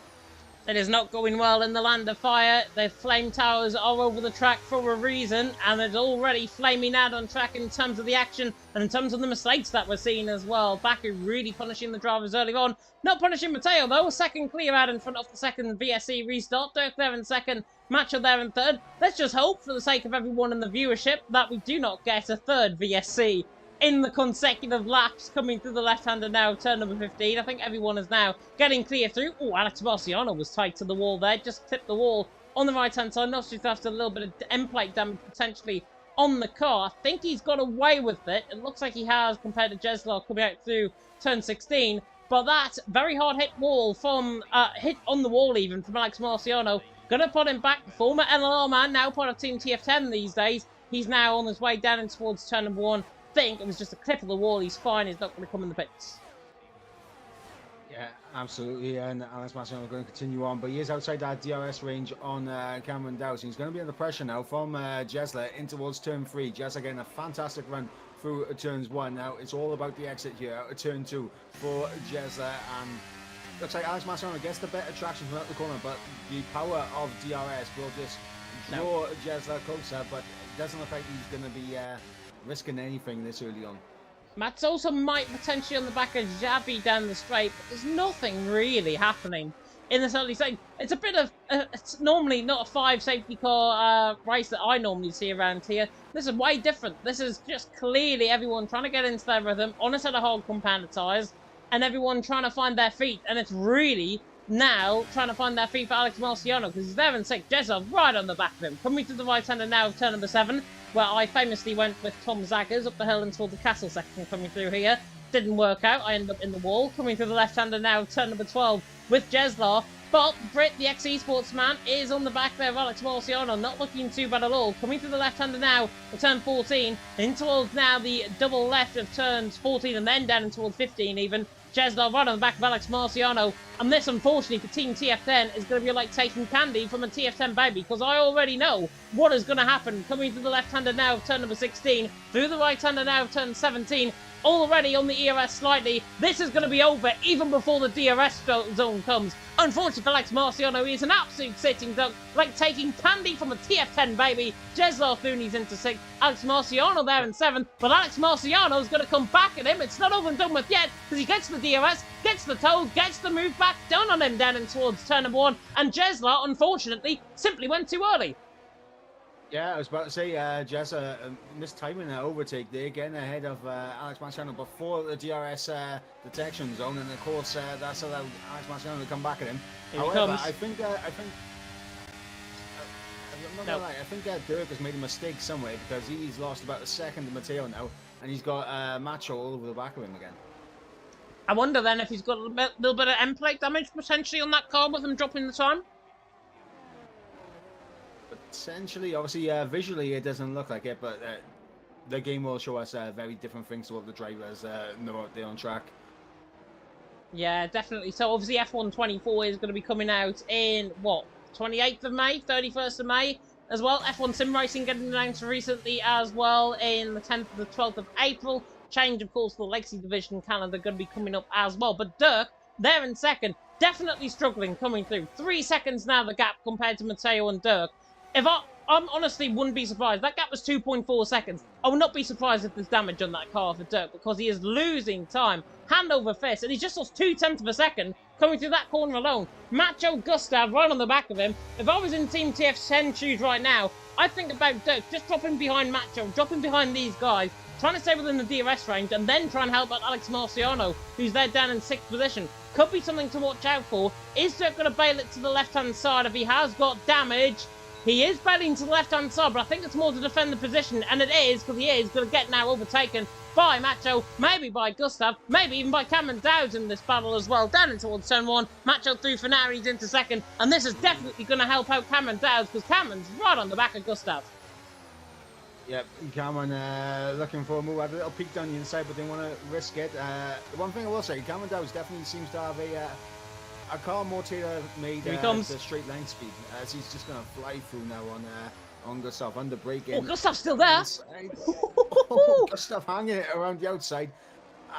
It is not going well in the land of fire. The flame towers are over the track for a reason, and it's already flaming out on track in terms of the action and in terms of the mistakes that we're seeing as well. Baku really punishing the drivers early on. Not punishing Mateo, though. A second clear out in front of the second VSC restart. Dirk there in second. Macho there in third. Let's just hope, for the sake of everyone in the viewership, that we do not get a third VSC in the consecutive laps coming through the left-hander now, turn number 15. I think everyone is now getting clear through. Oh, Alex Marciano was tight to the wall there. Just clipped the wall on the right-hand side. Not just after a little bit of end plate damage potentially on the car. I think he's got away with it. It looks like he has compared to Jeslar coming out through turn 16. But that very hard hit wall from, hit on the wall even from Alex Marciano. Gonna put him back. Former LLR man, now part of Team TF10 these days. He's now on his way down in towards turn number 1. Think it was just a clip of the wall. He's fine. He's not going to come in the pits. Yeah, absolutely. And Alex Marciano going to continue on, but he is outside that DRS range on Cameron Dowsing. He's going to be under pressure now from Jesler in towards turn 3. Jesler getting a fantastic run through turns 1. Now it's all about the exit here out of turn 2 for Jesler, and looks like Alex Marciano gets the better traction from out the corner, but the power of DRS will just draw Jesler closer, but it doesn't look like he's going to be risking anything this early on. Matt's also might potentially on the back of Xavi down the straight, but there's nothing really happening in this early stage. It's a bit of, it's normally not a 5 safety car race that I normally see around here. This is way different. This is just clearly everyone trying to get into their rhythm on a set of hard compounded tyres, and everyone trying to find their feet, and it's really now trying to find their feet for Alex Marciano because he's there in 6th. Jesser right on the back of him. Coming to the right-hander now of turn number 7, where I famously went with Tom Zaggers up the hill and towards the castle section coming through here. Didn't work out. I ended up in the wall. Coming through the left-hander now of turn number 12 with Jeslar. But Britt, the ex-esports man, is on the back there of Alex Marciano. Not looking too bad at all. Coming through the left-hander now of turn 14. In towards now the double left of turns 14 and then down towards 15 even. Jeslar right on the back of Alex Marciano. And this, unfortunately, for Team TF10 is going to be like taking candy from a TF10 baby, because I already know what is going to happen. Coming to the left-hander now of turn number 16, through the right-hander now of turn 17, already on the ERS slightly. This is going to be over even before the DRS zone comes. Unfortunately for Alex Marciano, he is an absolute sitting duck, like taking candy from a TF10 baby. Jeslar Thuni's into 6th, Alex Marciano there in 7th, but Alex Marciano is going to come back at him. It's not over and done with yet, because he gets the DRS, gets the tow, gets the move back down on him down in towards turn number 1, and Jeslar, unfortunately, simply went too early. Yeah, I was about to say, Jess, mistiming that overtake there, getting ahead of Alex Marciano before the DRS detection zone, and of course that's allowed Alex Marciano to come back at him. Here he However, comes. I think I'm not gonna lie, I think Dirk has made a mistake somewhere because he's lost about a second to Matteo now, and he's got Macho all over the back of him again. I wonder then if he's got a little bit of end plate damage potentially on that car with him dropping the time. Potentially, obviously, visually it doesn't look like it, but the game will show us very different things to what the drivers know out there on track. Yeah, definitely. So obviously F1 24 is going to be coming out in, what, 28th of May, 31st of May as well. F1 Sim Racing getting announced recently as well in the 10th to the 12th of April. Change, of course, for the Legacy Division Canada going to be coming up as well. But Dirk, there in second, definitely struggling coming through. 3 seconds now the gap compared to Matteo and Dirk. If I honestly wouldn't be surprised. That gap was 2.4 seconds. I would not be surprised if there's damage on that car for Dirk because he is losing time. Hand over fist, and he's just lost 0.2 of a second coming through that corner alone. Macho Gustav right on the back of him. If I was in Team TF10 shoes right now, I'd think about Dirk just dropping behind Macho, dropping behind these guys, trying to stay within the DRS range, and then try and help out Alex Marciano, who's there down in 6th position. Could be something to watch out for. Is Dirk going to bail it to the left-hand side if he has got damage? He is bailing to the left-hand side, but I think it's more to defend the position, and it is, because he is going to get now overtaken by Macho, maybe by Gustav, maybe even by Cameron Dowd in this battle as well. Down towards turn 1, Macho through for now, he's into second, and this is definitely going to help out Cameron Dowd, because Cameron's right on the back of Gustav. Yep, Cameron looking for a move. Had a little peek down the inside, but didn't want to risk it. One thing I will say, Cameron Dowd definitely seems to have a car more tailor-made to straight line speed, as he's just going to fly through now on Gustav under braking. Oh, Gustav's still there. Oh, Gustav hanging it around the outside,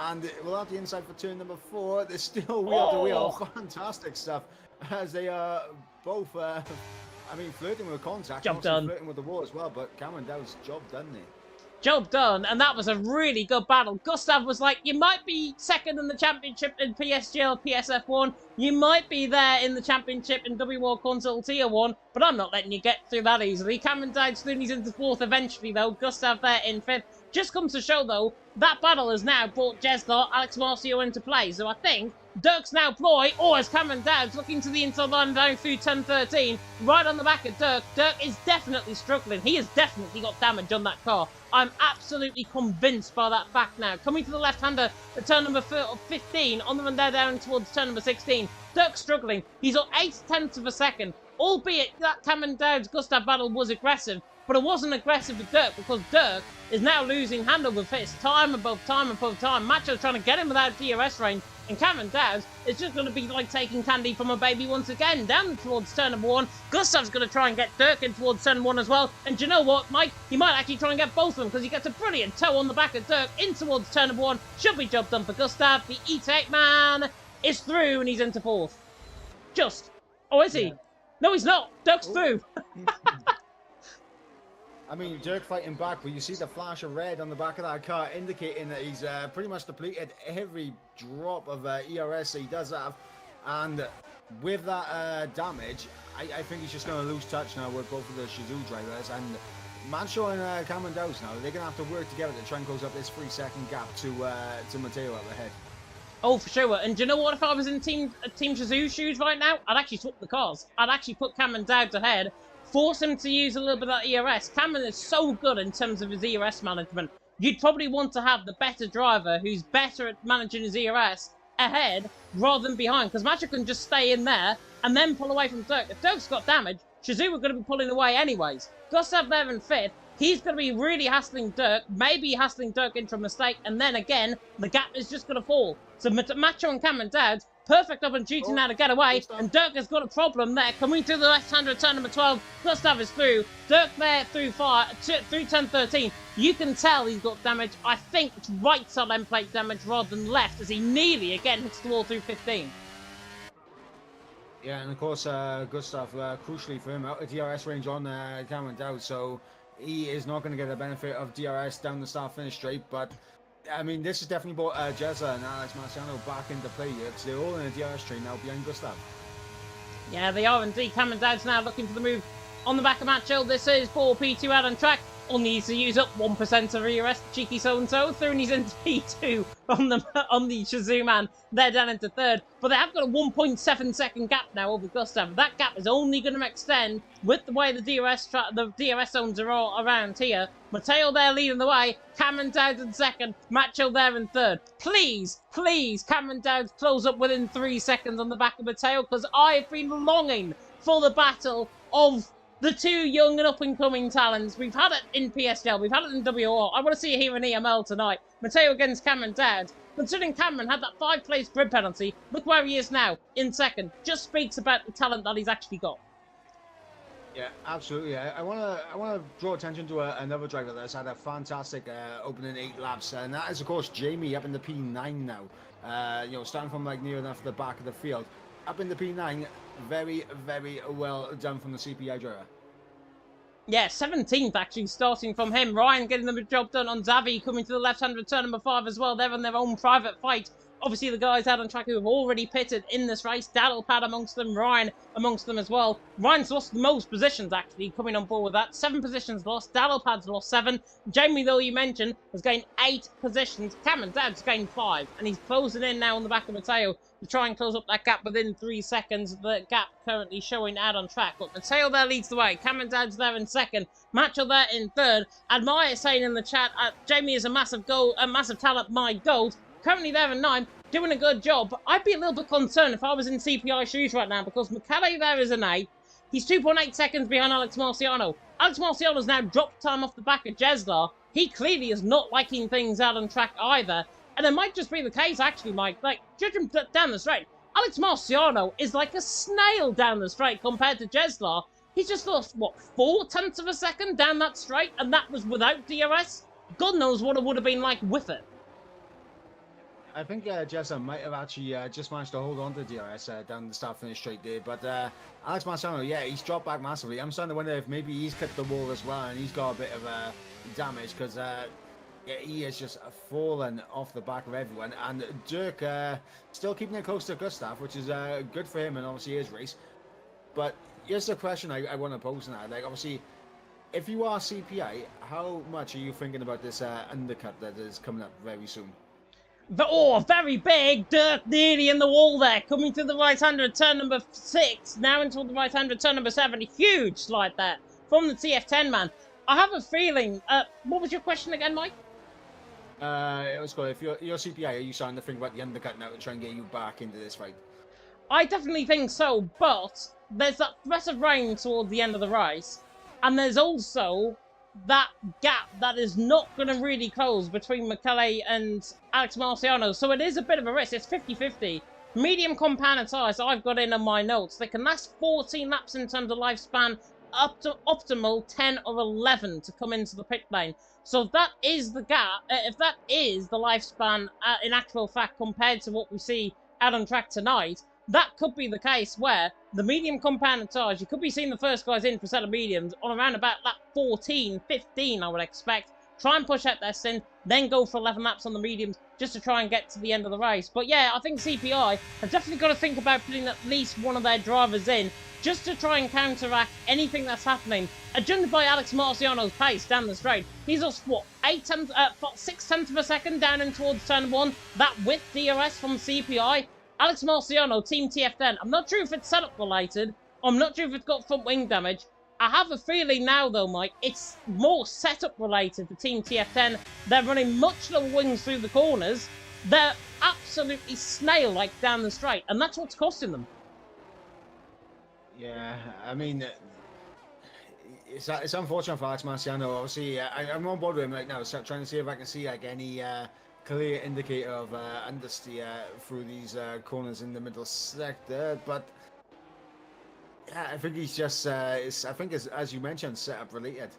and we'll have the inside for turn number 4. They're still wheel to wheel. Fantastic stuff as they are both. Flirting with contact, job done. Flirting with the wall as well, but Cameron Dowd's job done there. Job done, and that was a really good battle. Gustav was like, you might be second in the championship in PSGL, PSF1. You might be there in the championship in W World Console Tier 1, but I'm not letting you get through that easily. Cameron Dowd Slooney's into 4th eventually, though. Gustav there in 5th. Just comes to show, though, that battle has now brought Jesgar, Alex Marcio into play. So I think Dirk's now ploy, or as Cameron Dowd's looking to the inside line down through turn 13, right on the back of Dirk. Dirk is definitely struggling. He has definitely got damage on that car. I'm absolutely convinced by that fact now. Coming to the left-hander at turn number 15, on the run there down towards turn number 16. Dirk's struggling. He's on 8/10 of a second, albeit that Cameron Dowd's Gustav battle was aggressive, but it wasn't aggressive with Dirk because Dirk is now losing hand over fist, time above time above time. Macho's trying to get him without DRS range, and Cameron Dowd is just going to be like taking candy from a baby once again. Down towards turn number 1. Gustav's going to try and get Dirk in towards turn 1 as well. And do you know what, Mike? He might actually try and get both of them because he gets a brilliant toe on the back of Dirk in towards turn number 1. Should be job done for Gustav. The E-Tech man is through and he's into 4th. Just. Oh, is he? Yeah. No, he's not. Dirk's through. Dirk fighting back, but you see the flash of red on the back of that car indicating that he's pretty much depleted every drop of ERS that he does have. And with that damage, I think he's just going to lose touch now with both of the Shizou drivers. And Macho and Cameron Dowd now, they're going to have to work together to try and close up this 3-second gap to Matteo up ahead. Oh, for sure. And do you know what? If I was in Team Shizou shoes right now, I'd actually swap the cars. I'd actually put Cameron Dowd ahead. Force him to use a little bit of that ERS. Cameron is so good in terms of his ERS management. You'd probably want to have the better driver who's better at managing his ERS ahead rather than behind. Because Macho can just stay in there and then pull away from Dirk. If Dirk's got damage, Shizou are going to be pulling away anyways. Gustav there in 5th. He's going to be really hassling Dirk, maybe hassling Dirk into a mistake, and then again, the gap is just going to fall. So Macho and Cameron Dowd, perfect opportunity now to get away, and Dirk has got a problem there. Coming to the left-hander at turn number 12, Gustav is through. Dirk there through turn 13. You can tell he's got damage. I think it's right side end plate damage rather than left, as he nearly again hits the wall through 15. Yeah, and of course, Gustav, crucially for him, out of DRS range on Cameron Dowd, so he is not going to get the benefit of DRS down the start-finish straight, but this has definitely brought Jezza and Alex Marciano back into play here, because they're all in a DRS train now behind Gustav. Yeah, they are indeed. Cameron Dowd's now looking for the move On the back of Matcho, this is for P2 out on track. Only needs to use up 1% of ERS, cheeky so-and-so. Throonies into P2 on the Shazoo man. They're down into third. But they have got a 1.7 second gap now over Gustav. That gap is only going to extend with the way the DRS zones are all around here. Mateo there leading the way. Cameron Dowd in second. Matcho there in third. Please, please, Cameron Dowd close up within 3 seconds on the back of Mateo, because I've been longing for the battle of the two young and up-and-coming talents. We've had it in PSL, we've had it in WO. I want to see it here in EML tonight. Mateo against Cameron Dowd. Considering Cameron had that 5-place grid penalty, look where he is now, in second. Just speaks about the talent that he's actually got. Yeah, absolutely. I want to draw attention to another driver that's had a fantastic opening 8 laps, and that is, of course, Jamie up in the P9 now. You know, starting from like near enough the back of the field, up in the P9. Very, very well done from the CPI driver. Yeah, 17th actually, starting from him. Ryan getting the job done on Zavi, coming to the left-hand return number 5 as well. They're on their own private fight. Obviously, the guys out on track who have already pitted in this race. Daddlepad amongst them, Ryan amongst them as well. Ryan's lost the most positions, actually, coming on board with that. 7 positions lost. Daddlepad's lost 7. Jamie, though, you mentioned, has gained 8 positions. Cameron Dowd's gained 5. And he's closing in now on the back of Mateo to try and close up that gap within 3 seconds. The gap currently showing out on track. But Mateo there leads the way. Cameron Dowd's there in second. Matcho there in third. Admire saying in the chat, Jamie is a massive talent, my gold. Currently there in 9, doing a good job. But I'd be a little bit concerned if I was in CPI shoes right now, because McCallie there is an 8. He's 2.8 seconds behind Alex Marciano. Alex Marciano's now dropped time off the back of Jeslar. He clearly is not liking things out on track either. And it might just be the case, actually, Mike. Like, judge him down the straight. Alex Marciano is like a snail down the straight compared to Jeslar. He's just lost, what, 4/10 of a second down that straight? And that was without DRS? God knows what it would have been like with it. I think Jesser might have actually just managed to hold on to DRS down the start-finish straight there. But Alex Marciano, yeah, he's dropped back massively. I'm starting to wonder if maybe he's clipped the wall as well and he's got a bit of damage, because yeah, he has just fallen off the back of everyone. And Dirk still keeping it close to Gustav, which is good for him and obviously his race. But here's the question I want to pose now. Like, obviously, if you are CPI, how much are you thinking about this undercut that is coming up very soon? Oh, very big. Dirk nearly in the wall there. Coming to the right-hand return number 6. Now into the right-hand return number 7. Huge slide there from the TF10 man. I have a feeling... what was your question again, Mike? It was good. If you're CPI, are you starting to think about the undercut now to try and get you back into this fight? I definitely think so, but there's that threat of rain towards the end of the race. And there's also that gap that is not going to really close between McCallie and Alex Marciano. So it is a bit of a risk. It's 50-50. Medium compound tyres I've got in on my notes. They can last 14 laps in terms of lifespan, up to optimal 10 or 11 to come into the pit lane. So if that is the gap, if that is the lifespan in actual fact compared to what we see out on track tonight, that could be the case where the medium compound tyres, you could be seeing the first guys in for set of mediums on around about lap 14, 15, I would expect. Try and push out their stint, then go for 11 laps on the mediums just to try and get to the end of the race. But yeah, I think CPI have definitely got to think about putting at least one of their drivers in just to try and counteract anything that's happening. Judged by Alex Marciano's pace down the straight, he's lost, what, 6/10 of a second down in towards turn 1. That with DRS from CPI. Alex Marciano, Team TF10. I'm not sure if it's setup related. I'm not sure if it's got front wing damage. I have a feeling now, though, Mike, it's more setup related to Team TF10. They're running much lower wings through the corners. They're absolutely snail-like down the straight, and that's what's costing them. Yeah, I mean, it's unfortunate for Alex Marciano. Obviously, I'm on board with him right now, so trying to see if I can see like any clear indicator of understeer through these corners in the middle sector. But yeah, I think he's just, I think it's, as you mentioned, setup related.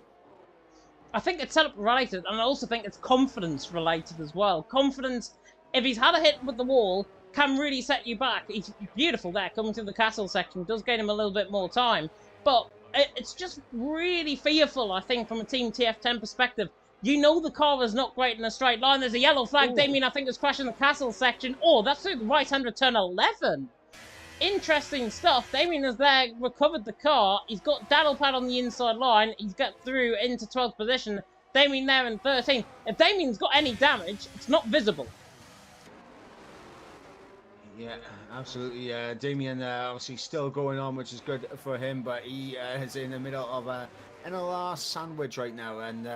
I think it's setup related, and I also think it's confidence related as well. Confidence, if he's had a hit with the wall, can really set you back. He's beautiful there, coming to the castle section. Does gain him a little bit more time. But it's just really fearful, I think, from a Team TF10 perspective. You know the car is not great in a straight line. There's a yellow flag. Ooh. Damien, I think, is crashing the castle section. Oh, that's through the right-hand return 11. interesting stuff. Damien has there recovered the car. He's got Daddlepad on the inside line. He's got through into 12th position. Damien there in 13th. If Damien's got any damage, it's not visible. Yeah, absolutely. Damien obviously still going on, which is good for him, but he is in the middle of in a last sandwich right now, and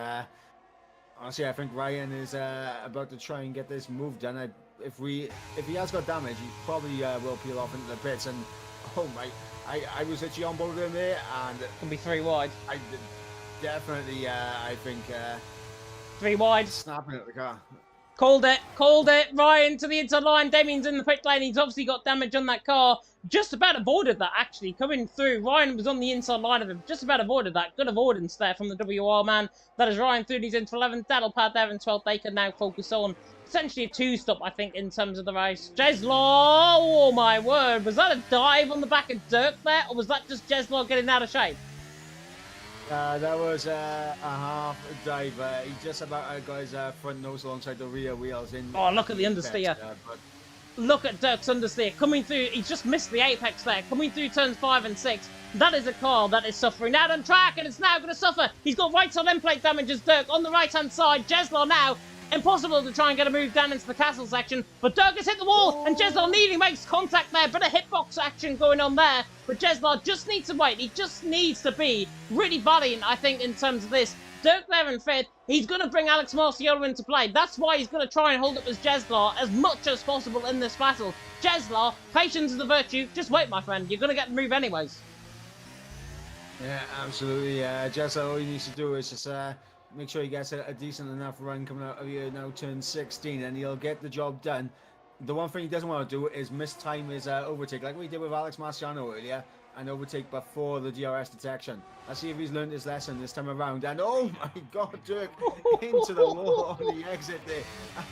honestly, I think Ryan is about to try and get this move done. If he has got damage, he probably will peel off into the pits. And oh my, I was actually on board with him there, and Can be 3 wide. I definitely, I think 3 wide. snapping at the car. Called it. Ryan to the inside line. Damien's in the pit lane. He's obviously got damage on that car. Just about avoided that, actually, coming through. Ryan was on the inside line of him. Just about avoided that. Good avoidance there from the WR man. That is Ryan through. He's into 11th. Daddlepad there in 12th. They can now focus on essentially a 2-stop, I think, in terms of the race. Jeslaw, oh my word. Was that a dive on the back of Dirk there? Or was that just Jeslaw getting out of shape? That was a half dive. He just about got his front nose alongside the rear wheels. Oh, look at the understeer. Look at Dirk's understeer. Coming through, he's just missed the apex there. Coming through turns 5 and 6. That is a car that is suffering out on track, and it's now going to suffer. He's got right side end plate damage as Dirk on the right-hand side. Jeslaw now. Impossible to try and get a move down into the castle section, but Dirk has hit the wall, and Jeslaw nearly makes contact there. Bit of hitbox action going on there, but Jeslaw just needs to wait. He just needs to be really valiant, I think, in terms of this. Dirk there in 5th. He's going to bring Alex Marciolo into play. That's why he's going to try and hold up as Jeslaw as much as possible in this battle. Jeslaw, patience is the virtue. Just wait, my friend. You're going to get the move anyways. Yeah, absolutely. Jeslaw, all he needs to do is just make sure he gets a decent enough run coming out of here now, turn 16, and he'll get the job done. The one thing he doesn't want to do is mistime his overtake, like we did with Alex Marciano earlier, and overtake before the DRS detection. Let's see if he's learned his lesson this time around. And oh my God, Dirk into the wall on the exit there.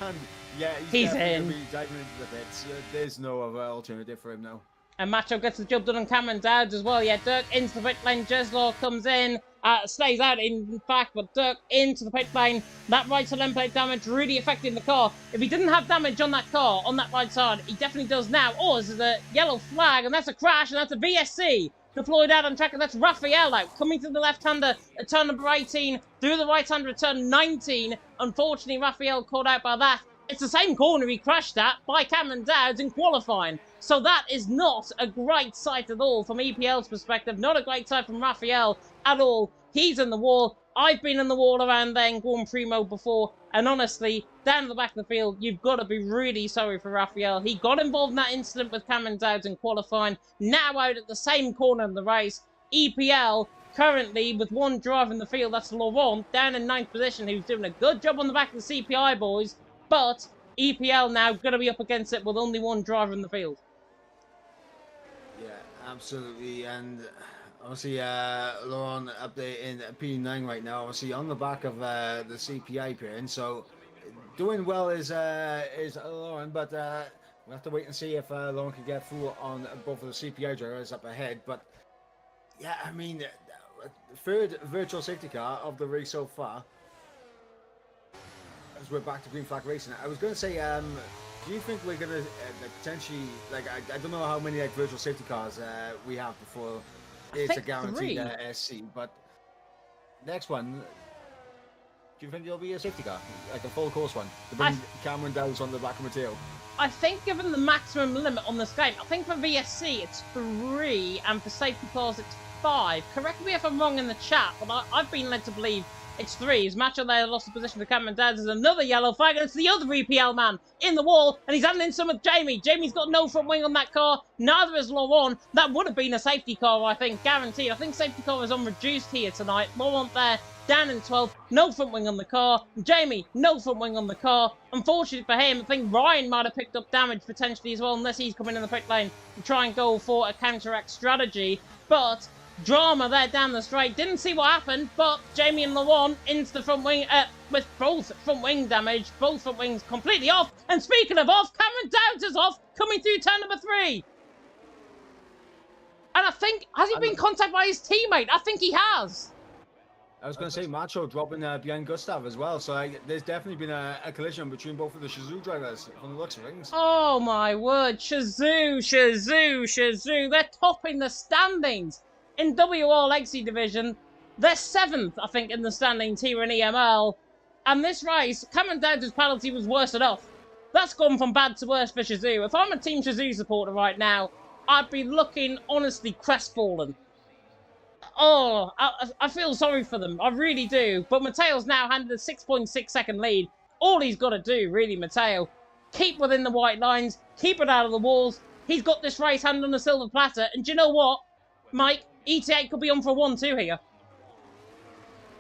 And yeah, he's in. Diving into the pits. There's no other alternative for him now. And Macho gets the job done on Cameron Dowds as well. Yeah, Dirk into the pit lane. Jeslaw comes in. Stays out in fact, but Dirk into the pit lane. That right side end plate damage really affecting the car. If he didn't have damage on that car, on that right side, he definitely does now. Oh, this is a yellow flag, and that's a crash, and that's a VSC deployed out on track, and that's Raphael out. Coming to the left-hander at turn number 18, through the right-hander at turn 19. Unfortunately, Raphael caught out by that. It's the same corner he crashed at by Cameron Dowds in qualifying. So that is not a great sight at all from EPL's perspective. Not a great sight from Raphael at all. He's in the wall. I've been in the wall around there in Grand Prix mode before. And honestly, down the back of the field, you've got to be really sorry for Raphael. He got involved in that incident with Cameron Dowds in qualifying. Now out at the same corner of the race. EPL currently with one driver in the field. That's Laurent down in 9th position, who's doing a good job on the back of the CPI boys. But EPL now going to be up against it with only one driver in the field. Yeah, absolutely. And obviously, Laurent up there in P9 right now, obviously on the back of the CPI pin. So doing well is Laurent, but we'll have to wait and see if Laurent can get through on both of the CPI drivers up ahead. But yeah, I mean, third virtual safety car of the race so far. As we're back to green flag racing, I was going to say, do you think we're going to potentially, like, I don't know how many like virtual safety cars we have before it's a guaranteed SC, but next one, do you think there'll be a safety car, like a full course one, to bring Cameron Dowds on the back of Matteo? I think given the maximum limit on this game, I think for VSC it's 3, and for safety cars it's 5. Correct me if I'm wrong in the chat, but I've been led to believe it's 3. His Macho there lost the position to Cameron Dowds. There's another yellow flag, and it's the other EPL man in the wall, and he's handing some with Jamie. Jamie's got no front wing on that car. Neither is Laurent. That would have been a safety car, I think, guaranteed. I think safety car is on reduced here tonight. Laurent there, down in 12th. No front wing on the car. Jamie, no front wing on the car. Unfortunately for him, I think Ryan might have picked up damage potentially as well, unless he's coming in the pit lane to try and go for a counteract strategy. But drama there down the straight. Didn't see what happened, but Jamie and Laurent into the front wing with both front wing damage. Both front wings completely off. And speaking of off, Cameron Dowds is off, coming through turn number 3. And I think, has he been contacted by his teammate? I think he has. I was going to say Macho dropping behind Gustav as well, so there's definitely been a collision between both of the Shazoo drivers from the looks of things. Oh my word, Shazoo. They're topping the standings in WR Legacy Division. They're 7th, I think, in the standings here in EML. And this race, Cameron Dowd's penalty was worse enough. That's gone from bad to worse for Shazoo. If I'm a Team Shazoo supporter right now, I'd be looking honestly crestfallen. Oh, I feel sorry for them. I really do. But Mateo's now handed a 6.6 second lead. All he's got to do, really, Mateo, keep within the white lines, keep it out of the walls. He's got this race hand on a silver platter. And do you know what, Mike? ETA could be on for a 1-2 here.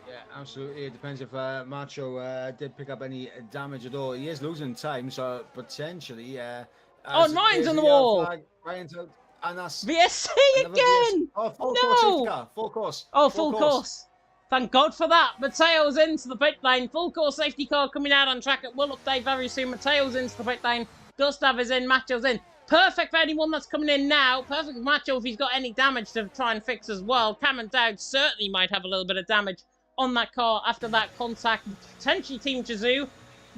Yeah, absolutely. It depends if Macho did pick up any damage at all. He is losing time, so potentially... oh, Ryan's on the wall. Ryan's out. And that's VSC again! Oh, full course safety car. Full course. Oh, full course. Thank God for that. Mateo's into the pit lane. Full course safety car coming out on track. It will update very soon. Mateo's into the pit lane. Gustav is in. Macho's in. Perfect for anyone that's coming in now. Perfect for Macho if he's got any damage to try and fix as well. Cameron Dowd certainly might have a little bit of damage on that car after that contact. Potentially Team Shazoo.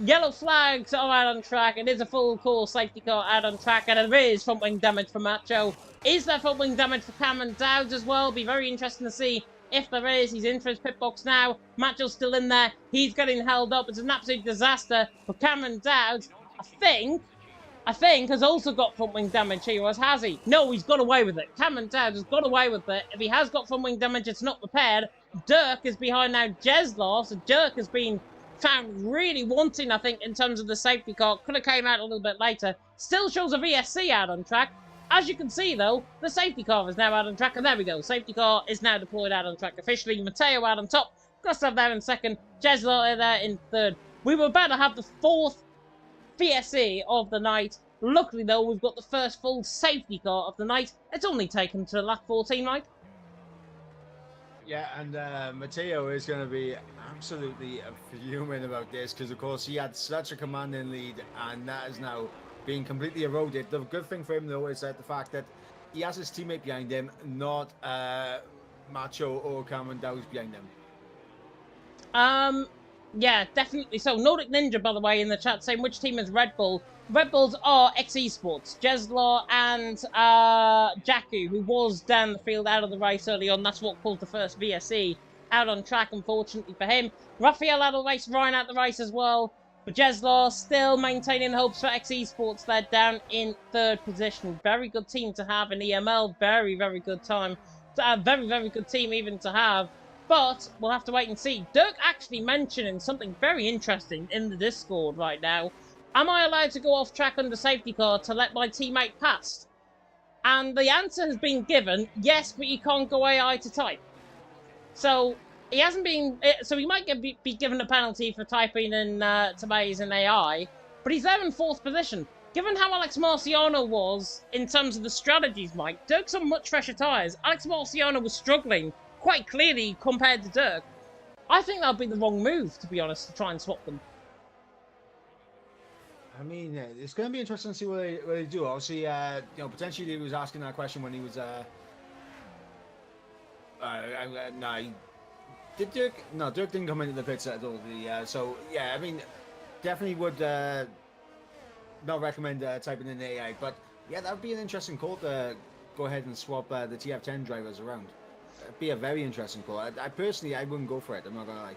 Yellow flags are out on track. It is a full course safety car out on track, and there is front wing damage for Macho. Is there front wing damage for Cameron Dowd as well? Be very interesting to see if there is. He's in for his pit box now. Macho's still in there. He's getting held up. It's an absolute disaster. But Cameron Dowd, I think, has also got front wing damage here, or has he? No, he's got away with it. Cameron Dowd has got away with it. If he has got front wing damage, it's not repaired. Dirk is behind now. Jeslar, so Dirk has been found really wanting, I think, in terms of the safety car. Could have came out a little bit later. Still shows a VSC out on track. As you can see, though, the safety car is now out on track. And there we go. Safety car is now deployed out on track officially. Mateo out on top. Gustav there in second. Jeslar there in third. We were about to have the 4th VSC of the night. Luckily, though, we've got the first full safety car of the night. It's only taken to lap 14, right? Yeah, and Mateo is going to be absolutely fuming about this because, of course, he had such a commanding lead and that is now being completely eroded. The good thing for him, though, is that the fact that he has his teammate behind him, not Macho or Cameron Dowd behind him. Yeah, definitely so. Nordic Ninja, by the way, in the chat saying which team is Red Bull. Red Bulls are Esports. Jeslar and Jakku, who was down the field out of the race early on. That's what caused the first VSE out on track, unfortunately for him. Raphael out of the race, Ryan out of the race as well. But Jeslar still maintaining hopes for Esports. They're down in 3rd position. Very good team to have in EML. Very, very good time. Very, very good team even to have. But we'll have to wait and see. Dirk actually mentioning something very interesting in the Discord right now. Am I allowed to go off track under safety car to let my teammate pass? And the answer has been given, yes, but you can't go AI to type. So he hasn't been. So he might be given a penalty for typing in Tomays in AI, but he's there in 4th position. Given how Alex Marciano was in terms of the strategies, Mike, Dirk's on much fresher tyres. Alex Marciano was struggling quite clearly compared to Dirk. I think that would be the wrong move, to be honest, to try and swap them. I mean, it's going to be interesting to see what they do. Obviously, potentially he was asking that question when he was. Did Dirk? No, Dirk didn't come into the pits at all. So yeah, I mean, definitely would not recommend typing in AI. But yeah, that would be an interesting call to go ahead and swap the TF10 drivers around. It'd be a very interesting call. I personally, I wouldn't go for it. I'm not gonna lie.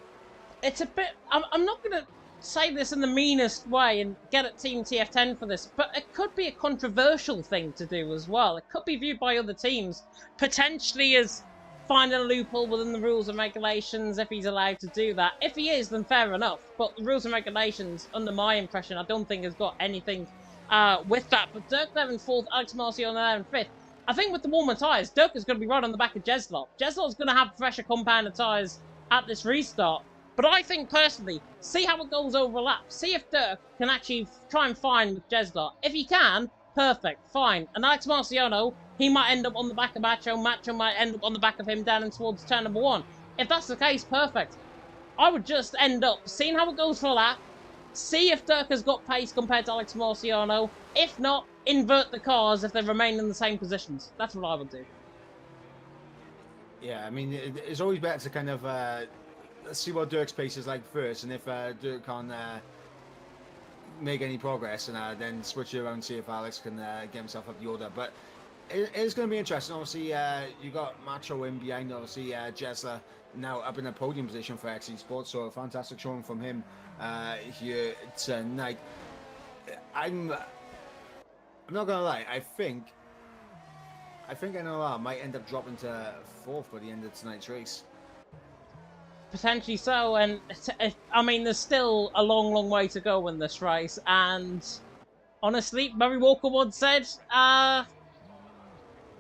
It's a bit. I'm not gonna say this in the meanest way and get at Team TF10 for this, but it could be a controversial thing to do as well. It could be viewed by other teams potentially as finding a loophole within the rules and regulations if he's allowed to do that. If he is, then fair enough. But the rules and regulations, under my impression, I don't think has got anything with that. But Dirk there in 4th, Alex Marciano there in 5th. I think with the warmer tyres, Dirk is going to be right on the back of Jeslar. Jeslar's going to have fresher compounded tyres at this restart. But I think, personally, see how it goes over a lap. See if Dirk can actually try and find with Jeslar. If he can, perfect, fine. And Alex Marciano, he might end up on the back of Macho. Macho might end up on the back of him down and towards turn number 1. If that's the case, perfect. I would just end up seeing how it goes for a lap. See if Dirk has got pace compared to Alex Marciano. If not, invert the cars if they remain in the same positions. That's what I would do. Yeah, I mean, it's always better to kind of let's see what Dirk's pace is like first, and if Dirk can't make any progress, and then switch it around and see if Alex can get himself up the order. But it's going to be interesting. Obviously, you got Macho in behind. Obviously, Jesler now up in a podium position for RacingTV Esports, so a fantastic showing from him here tonight. I'm not gonna lie. I think NLR might end up dropping to 4th by the end of tonight's race. Potentially so, and I mean, there's still a long, long way to go in this race. And honestly, Murray Walker once said,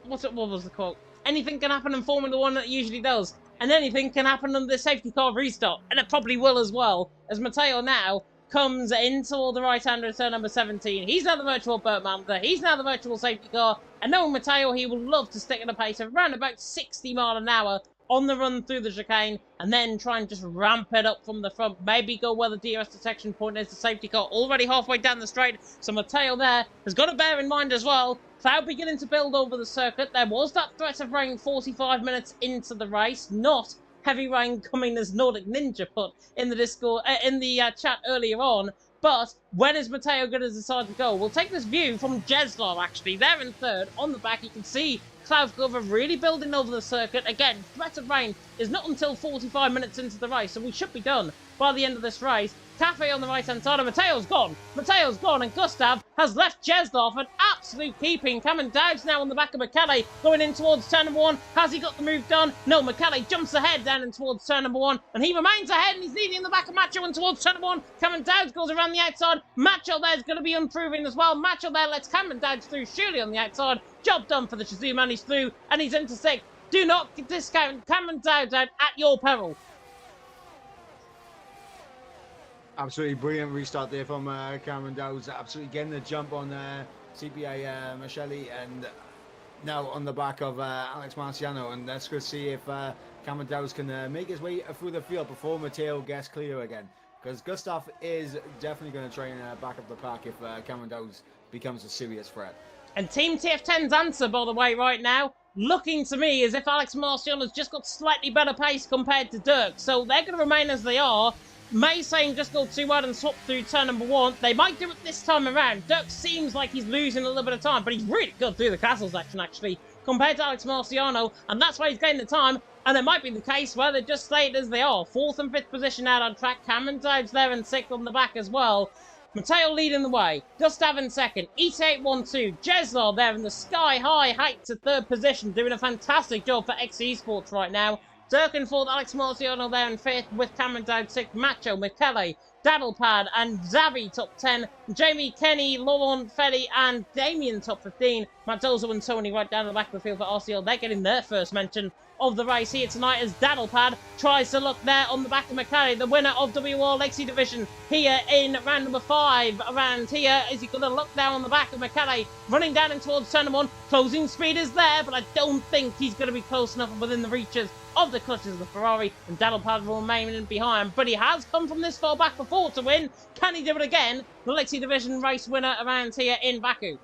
what was the quote? Anything can happen in Formula 1, that usually does. And anything can happen on the safety car restart. And it probably will as well, as Matteo now comes into the right-hander turn number 17. He's now the virtual Burt Manager. He's now the virtual safety car. And knowing Matteo, he will love to stick at a pace of around about 60 miles an hour on the run through the chicane, and then try and just ramp it up from the front. Maybe go where the DRS detection point is. The safety car already halfway down the straight. So Matteo there has got to bear in mind as well, cloud beginning to build over the circuit. There was that threat of rain 45 minutes into the race, not heavy rain coming as Nordic Ninja put in the Discord, in the chat earlier on. But when is Matteo going to decide to go? We'll take this view from Jeslar, actually. There in third. On the back, you can see cloud cover really building over the circuit. Again, threat of rain is not until 45 minutes into the race, so we should be done by the end of this race. Cafe on the right-hand side, and Matteo's gone. Matteo's gone, and Gustav has left Jeslar for an absolute keeping. Cameron Dowds now on the back of Michele, going in towards turn number 1. Has he got the move done? No, Michele jumps ahead down and towards turn number 1, and he remains ahead, and he's leading in the back of Macho and towards turn number 1. Cameron Dowds goes around the outside. Macho there's going to be unproving as well. Macho there lets Cameron Dowds through, surely on the outside. Job done for the Shazoo man, he's through, and he's into 6th. Do not discount Cameron Dowds out at your peril. Absolutely brilliant restart there from Cameron Dowds. Absolutely getting the jump on CPA Michele, and now on the back of Alex Marciano. And let's go see if Cameron Dowds can make his way through the field before Matteo gets clear again. Because Gustav is definitely going to try and back up the pack if Cameron Dowds becomes a serious threat. And Team TF10's answer, by the way, right now, looking to me as if Alex Marciano's just got slightly better pace compared to Dirk. So they're going to remain as they are. May saying just go too wide and swap through turn number 1. They might do it this time around. Dirk seems like he's losing a little bit of time, but he's really good through the castle section, actually, compared to Alex Marciano, and that's why he's gaining the time. And it might be the case where they just stayed as they are. 4th and 5th position out on track. Cameron Dowds there in 6th on the back as well. Matteo leading the way. Gustav in 2nd. ET812. Jeslar there in the sky-high heights at 3rd position, doing a fantastic job for XE Esports right now. Dirk in 4th, Alex Marciano there in 5th, with Cameron Dowds 6th, Macho, Michele, Daddlepad, and Xavi top 10, Jamie, Kenny, Laurent, Fetty, and Damien top 15. Mattozo and Tony right down the back of the field for RCL. They're getting their first mention of the race here tonight as Daddlepad tries to look there on the back of Michele, the winner of WR Lexi Division here in round number 5. Around here, is he going to look down on the back of Michele, running down in towards turn number 1. Closing speed is there, but I don't think he's going to be close enough within the reaches of the clutches of the Ferrari, and Daddlepad will remain in behind, but he has come from this far back before to win. Can he do it again? The Lexi Division race winner around here in Baku.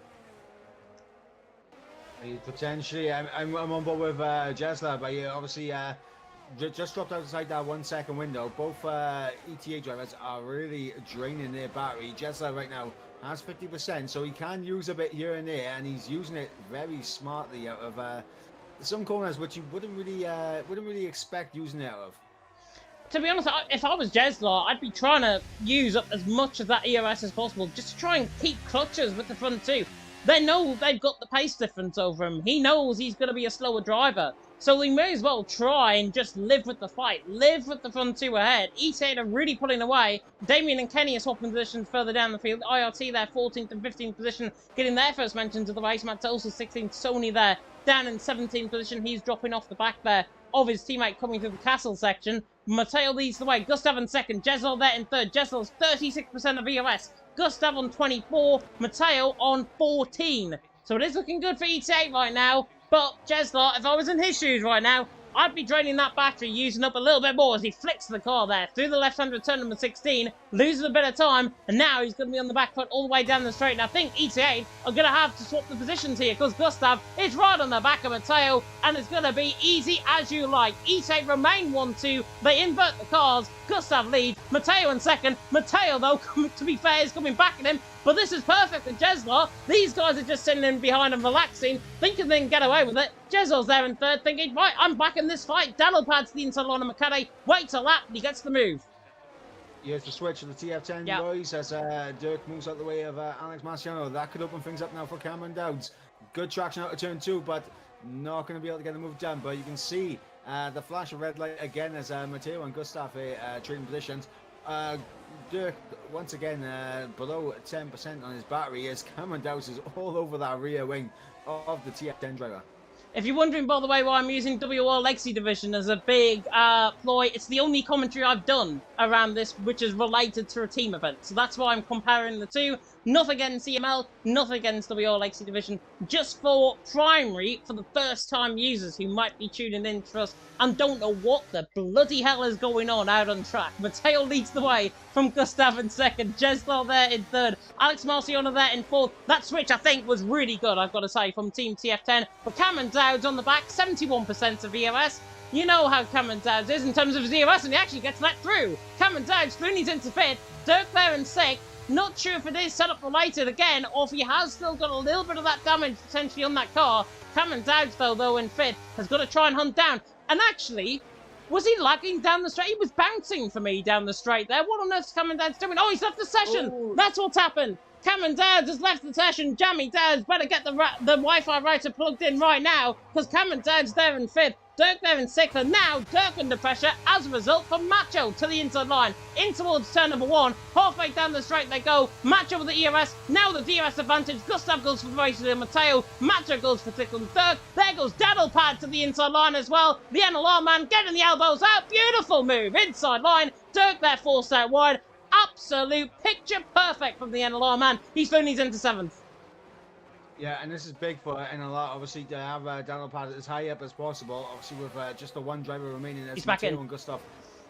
Potentially, I'm on board with Jesler, but obviously just dropped outside that 1 second window. Both ETA drivers are really draining their battery. Jesler right now has 50%, so he can use a bit here and there, and he's using it very smartly out of some corners which you wouldn't really expect using it out of. To be honest, if I was Jeslar, I'd be trying to use up as much of that ERS as possible, just to try and keep clutches with the front 2. They know they've got the pace difference over him. He knows he's going to be a slower driver. So they may as well try and just live with the fight. Live with the front 2 ahead. E8 are really pulling away. Damien and Kenny are swapping positions further down the field. IRT there, 14th and 15th position, getting their first mentions of the race. Matt Tulsa, 16th. Sony there, down in 17th position. He's dropping off the back there of his teammate coming through the castle section. Matteo leads the way. Gustav in 2nd. Jeslar there in 3rd. Jeslar's 36% of EOS. Gustav on 24. Matteo on 14. So it is looking good for ET8 right now. But Jeslar, if I was in his shoes right now, I'd be draining that battery, using up a little bit more as he flicks the car there through the left-hand turn number 16, loses a bit of time, and now he's going to be on the back foot all the way down the straight. And I think ETA are going to have to swap the positions here because Gustav is right on the back of Matteo, and it's going to be easy as you like. ETA remain 1-2. They invert the cars. Gustav leads. Matteo in second. Matteo, though, to be fair, is coming back at him. But this is perfect for Jeslar. These guys are just sitting in behind and relaxing, thinking they can get away with it. Jeslar's there in third, thinking, right, I'm back in this fight. Daniel pads the inside line of McKelly, waits a lap, and he gets the move. Here's the switch to the TF10 boys as Dirk moves out the way of Alex Marciano. That could open things up now for Cameron Dowds. Good traction out of turn 2, but not going to be able to get the move done. But you can see the flash of red light again as Matteo and Gustav trading positions. Dirk, once again, below 10% on his battery as Cameron Dowds is all over that rear wing of the TF10 driver. If you're wondering, by the way, why I'm using WR Legacy Division as a big ploy, it's the only commentary I've done around this which is related to a team event. So that's why I'm comparing the two. Nothing against CML, nothing against WR Legacy Division. Just for primary, for the first time users who might be tuning in to us and don't know what the bloody hell is going on out on track. Matteo leads the way from Gustav in second. Jeslar there in third. Alex Marciano there in fourth. That switch, I think, was really good, I've got to say, from Team TF10. But Cameron Dowds on the back, 71% of EOS. You know how Cameron Dowds is in terms of his EOS, and he actually gets let through. Cameron Dowds, Flooney's into fifth. Dirk there in sixth. Not sure if it is setup related again, or if he has still got a little bit of that damage potentially on that car. Cameron Dowds, though in fifth, has got to try and hunt down. And actually, was he lagging down the straight? He was bouncing for me down the straight there. What on earth's Cameron Dowds doing? Oh, he's left the session. Ooh. That's what's happened. Cameron Dowds has left the session. Jammy Dowds better get the Wi-Fi router plugged in right now, because Cameron Dowds there in fifth. Dirk there in sixth, and now Dirk under pressure as a result from Macho to the inside line. In towards turn number 1. Halfway down the straight they go. Macho with the ERS. Now the DRS advantage. Gustav goes for the race to Matteo. Macho goes for Tickle and Dirk. There goes Daddlepad to the inside line as well. The NLR man getting the elbows out. Beautiful move. Inside line. Dirk there forced out wide. Absolute picture perfect from the NLR man. He's Flooney's into 7th. Yeah, and this is big for NLR, obviously, to have Daniel Pad as high up as possible. Obviously, with just the one driver remaining, as Matteo and Gustav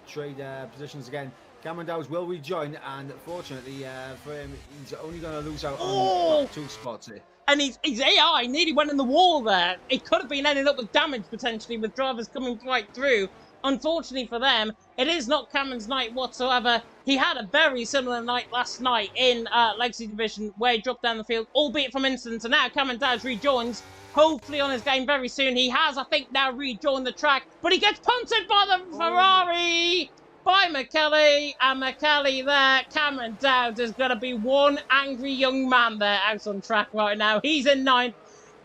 trade positions again. Cameron Dowds will rejoin, and fortunately for him, he's only going to lose out on 2 spots here. And his AI nearly went in the wall there. It could have been ended up with damage, potentially, with drivers coming right through. Unfortunately for them, it is not Cameron's night whatsoever. He had a very similar night last night in Legacy Division where he dropped down the field, albeit from instance, and now Cameron Dowds rejoins, hopefully on his game very soon. He has, I think, now rejoined the track, but he gets punted by the Ferrari by McKelly, and McKelly there. Cameron Dowds is going to be one angry young man there out on track right now. He's in 9th.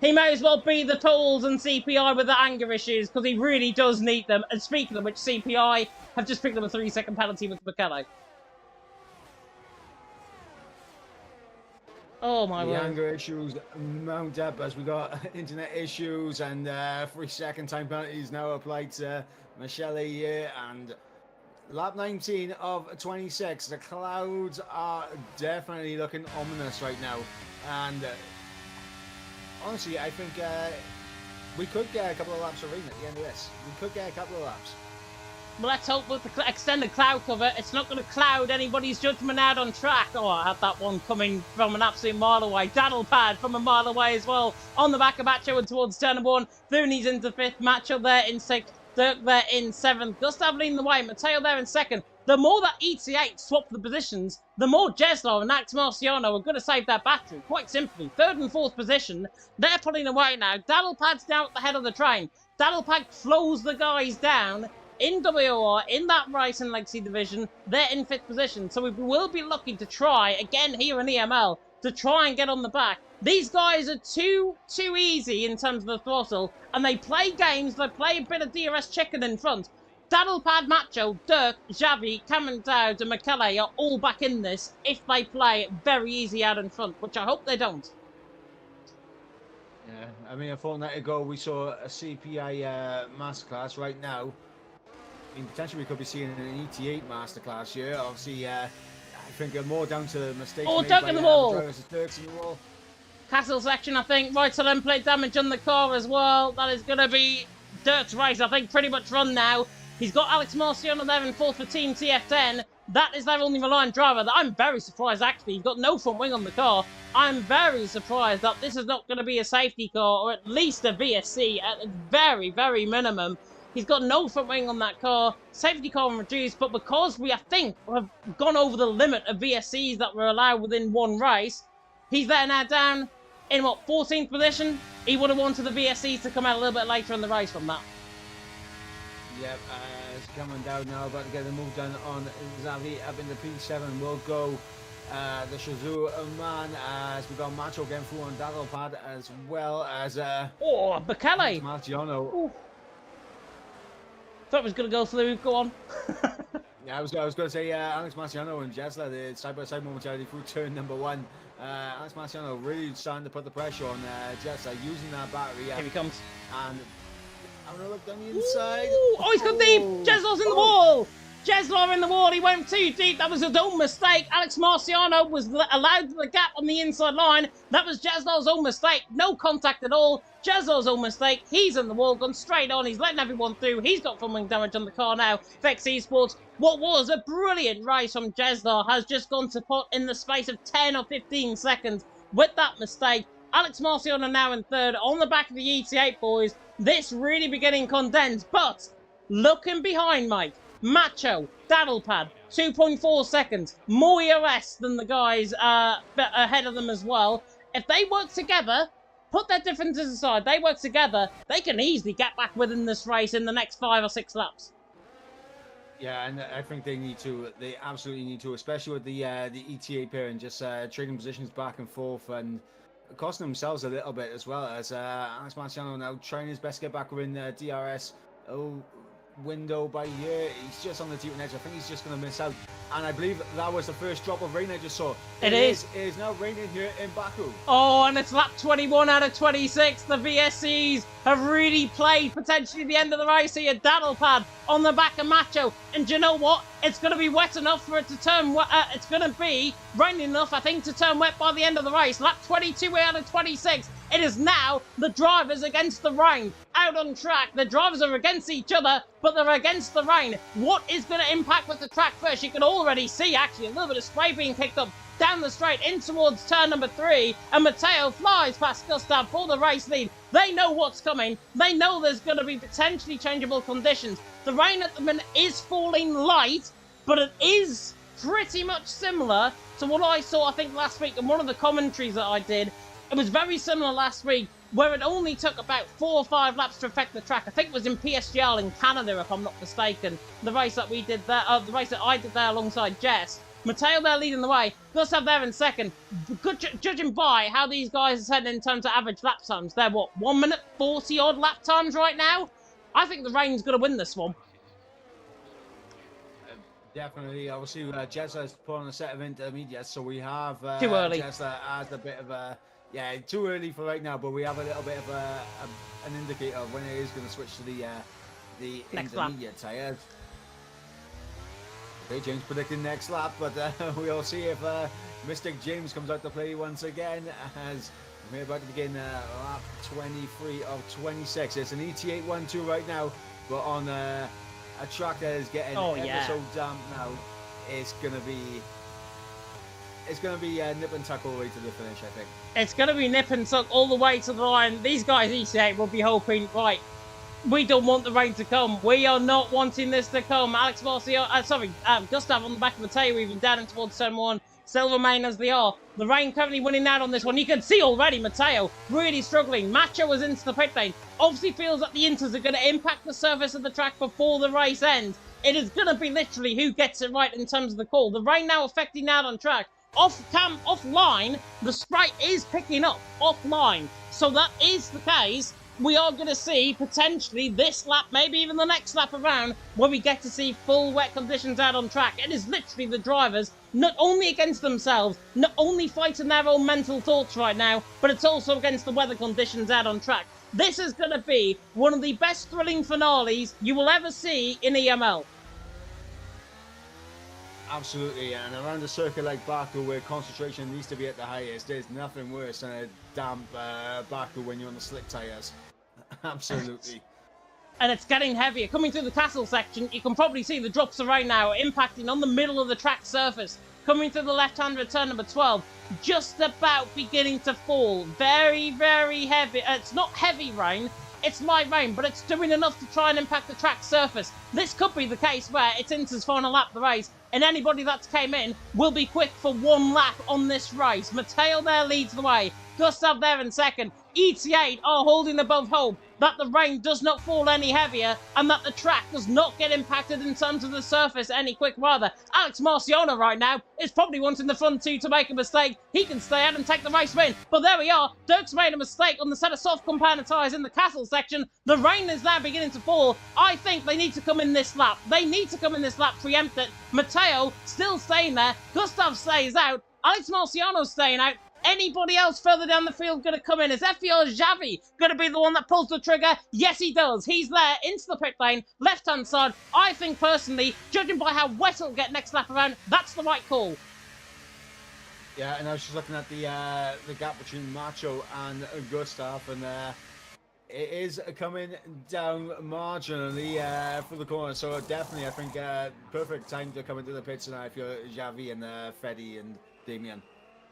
He may as well be the tools and CPI with the anger issues, because he really does need them. And speaking of which, CPI have just picked up a 3-second penalty with McKelly. Oh my word. The anger issues mount up as we got internet issues, and 3-second time penalties now applied to Michele here, and lap 19 of 26. The clouds are definitely looking ominous right now, and honestly, I think we could get a couple of laps of rain at the end of this. We could get a couple of laps. Well, let's hope with the extended cloud cover, it's not going to cloud anybody's judgment out on track. Oh, I had that one coming from an absolute mile away. Daddlepad from a mile away as well. On the back of Macho and towards turn number 1. Flooney's into 5th. Macho there in 6th. Dirk there in 7th. Gustav leading the way. Matteo there in 2nd. The more that ETA swap the positions, the more Jeslar and Alex Marciano are going to save their battery. Quite simply. 3rd and 4th position, they're pulling away now. Daddlepad's down at the head of the train. Daddlepad slows the guys down in WR, in that Racing Legacy Division. They're in 5th position. So we will be looking to try, again here in EML, to try and get on the back. These guys are too easy in terms of the throttle, and they play games, they play a bit of DRS chicken in front. Daddlepad, Macho, Dirk, Xavi, Cameron Dowds and McKelly are all back in this if they play very easy out in front, which I hope they don't. Yeah, I mean, a fortnight ago we saw a CPI masterclass. Right now, I mean, potentially we could be seeing an ET8 masterclass here. Obviously, I think more down to mistakes made Dirk by in the wall. Dirk's in the wall. Castle section, I think. Right to them, plate damage on the car as well. That is going to be Dirt's race, I think, pretty much run now. He's got Alex Marciano there in fourth for Team TF10. That is their only reliant driver. I'm very surprised, actually. He's got no front wing on the car. I'm very surprised that this is not going to be a safety car, or at least a VSC at a very, very minimum. He's got no front wing on that car. Safety car reduced, but because we, I think, have gone over the limit of VSCs that were allowed within one race, he's there now down in, what, 14th position? He would have wanted the VSCs to come out a little bit later in the race from that. Yep, it's coming down now, about to get the move done on Xavi up in the P7. We'll go the Shazoo man as we got Macho getting through on Daddle Pad as well as Bekele. Marciano. Thought it was going to go through. Go on. Yeah, I was going to say Alex Marciano and Jesla, the side-by-side momentarily through turn number 1. Alex Marciano really starting to put the pressure on Jesla, using that battery. Here he comes. And I'm going to look down the inside. Ooh, he's gone deep. Jeslar's in the wall. Jeslar in the wall. He went too deep. That was his own mistake. Alex Marciano was allowed the gap on the inside line. That was Jeslar's own mistake. No contact at all. Jeslar's own mistake. He's in the wall, gone straight on. He's letting everyone through. He's got front wing damage on the car now. Vex Esports, what was a brilliant race from Jeslar, has just gone to pot in the space of 10 or 15 seconds with that mistake. Alex Marciano now in third on the back of the ET8 boys. This really beginning condensed, but looking behind, Mike. Macho, Daddlepad, 2.4 seconds, more EOS than the guys ahead of them as well. If they work together, put their differences aside, they work together, they can easily get back within this race in the next 5 or 6 laps. Yeah, and I think they absolutely need to, especially with the ETA pair and just trading positions back and forth and costing themselves a little bit as well, as Alex Marciano now trying his best to get back within DRS. Window by here, he's just on the deep edge. I think he's just going to miss out, and I believe that was the first drop of rain I just saw. It is now raining here in Baku. Oh, and it's lap 21 out of 26. The VSCs have really played potentially the end of the race here. Daddlepad on the back of Macho, and do you know what? It's going to be wet enough for it to turn. It's going to be raining enough, I think, to turn wet by the end of the race. Lap 22 out of 26. It is now the drivers against the rain. Out on track, the drivers are against each other, but they're against the rain. What is going to impact with the track first? You can already see, actually, a little bit of spray being kicked up down the straight in towards turn number 3, and Matteo flies past Gustav for the race lead. They know what's coming. They know there's going to be potentially changeable conditions. The rain at the minute is falling light, but it is pretty much similar to what I saw, I think, last week in one of the commentaries that I did. It was very similar last week, where it only took about 4 or 5 laps to affect the track. I think it was in PSGL in Canada, if I'm not mistaken. The race that we did there, the race that I did there alongside Jess. Matteo there leading the way. Gustav there in second. Judging by how these guys are heading in terms of average lap times, they're what, 1 minute 40 odd lap times right now? I think the rain's going to win this one. Definitely. Obviously, Jesla is put on a set of intermediates, so we have too early. Jesla as a bit of a... Yeah, too early for right now, but we have a little bit of an indicator of when it is going to switch to the next intermediate tyres. Okay, James predicting next lap, but we'll see if Mystic James comes out to play once again, as we're about to begin lap 23 of 26. It's an ET8 1-2 right now, but on a track that is getting ever so damp now. It's going to be nip and tuck all the way to the finish, I think. It's going to be nip and tuck all the way to the line. These guys, ET8, will be hoping, right, we don't want the rain to come. We are not wanting this to come. Alex Marciano, Gustav on the back of the tail, even down in towards turn 1. Still remain as they are. The rain currently winning out on this one. You can see already Matteo really struggling. Macho was into the pit lane. Obviously feels that the inters are going to impact the surface of the track before the race ends. It is going to be literally who gets it right in terms of the call. The rain now affecting out on track. Offline, the spray is picking up offline. So that is the case. We are going to see potentially this lap, maybe even the next lap around, where we get to see full wet conditions out on track. It is literally the drivers, not only against themselves, not only fighting their own mental thoughts right now, but it's also against the weather conditions out on track. This is going to be one of the best thrilling finales you will ever see in EML. Absolutely, and around a circuit like Baku, where concentration needs to be at the highest, there's nothing worse than a damp Baku when you're on the slick tyres. Absolutely. And it's getting heavier. Coming through the castle section, you can probably see the drops of rain now impacting on the middle of the track surface. Coming through the left-hand return number 12, just about beginning to fall. Very, very heavy. It's not heavy rain, it's light rain, but it's doing enough to try and impact the track surface. This could be the case where it's Inter's final lap of the race, and anybody that's came in will be quick for one lap on this race. Matteo there leads the way. Gustav there in second. ET8 are holding above hope that the rain does not fall any heavier and that the track does not get impacted in terms of the surface any quick rather. Alex Marciano right now is probably wanting the front two to make a mistake. He can stay out and take the race win. But there we are. Dirk's made a mistake on the set of soft compound tyres in the castle section. The rain is now beginning to fall. I think they need to come in this lap. They need to come in this lap, preempt it. Matteo still staying there. Gustav stays out. Alex Marciano staying out. Anybody else further down the field going to come in? Is Efior Xavi going to be the one that pulls the trigger? Yes, he does. He's there into the pit lane, left-hand side. I think, personally, judging by how wet it'll get next lap around, that's the right call. Yeah, and I was just looking at the gap between Macho and Gustav, and it is coming down marginally for the corner. So definitely, I think, perfect time to come into the pits now if you're Xavi and Freddy and Damien.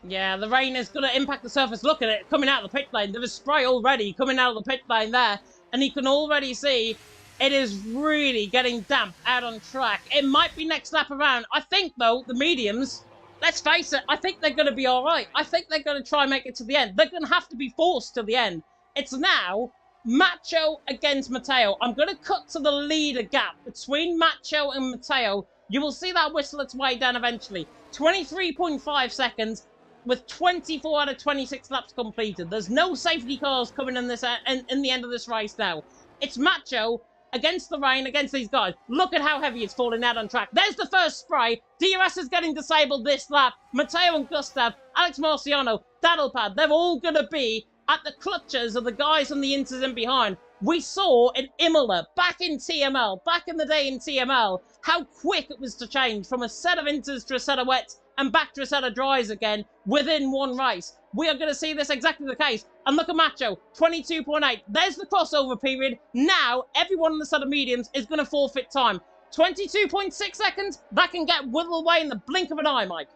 Yeah, the rain is going to impact the surface. Look at it, coming out of the pit lane. There is spray already coming out of the pit lane there. And you can already see it is really getting damp out on track. It might be next lap around. I think, though, the mediums, let's face it, I think they're going to be all right. I think they're going to try and make it to the end. They're going to have to be forced to the end. It's now Macho against Matteo. I'm going to cut to the leader gap between Macho and Matteo. You will see that whistle its way down eventually. 23.5 seconds. With 24 out of 26 laps completed. There's no safety cars coming in this in the end of this race now. It's Macho against the rain, against these guys. Look at how heavy it's falling out on track. There's the first spray. DRS is getting disabled this lap. Matteo and Gustav, Alex Marciano, Daddlepad, they're all going to be at the clutches of the guys on the Inters in behind. We saw in Imola, back in TML, back in the day in TML, how quick it was to change from a set of Inters to a set of wets and back to a set of dries again within one race. We are going to see this exactly the case. And look at Macho, 22.8. There's the crossover period. Now, everyone on the set of mediums is going to forfeit time. 22.6 seconds, that can get whittled away in the blink of an eye, Mike.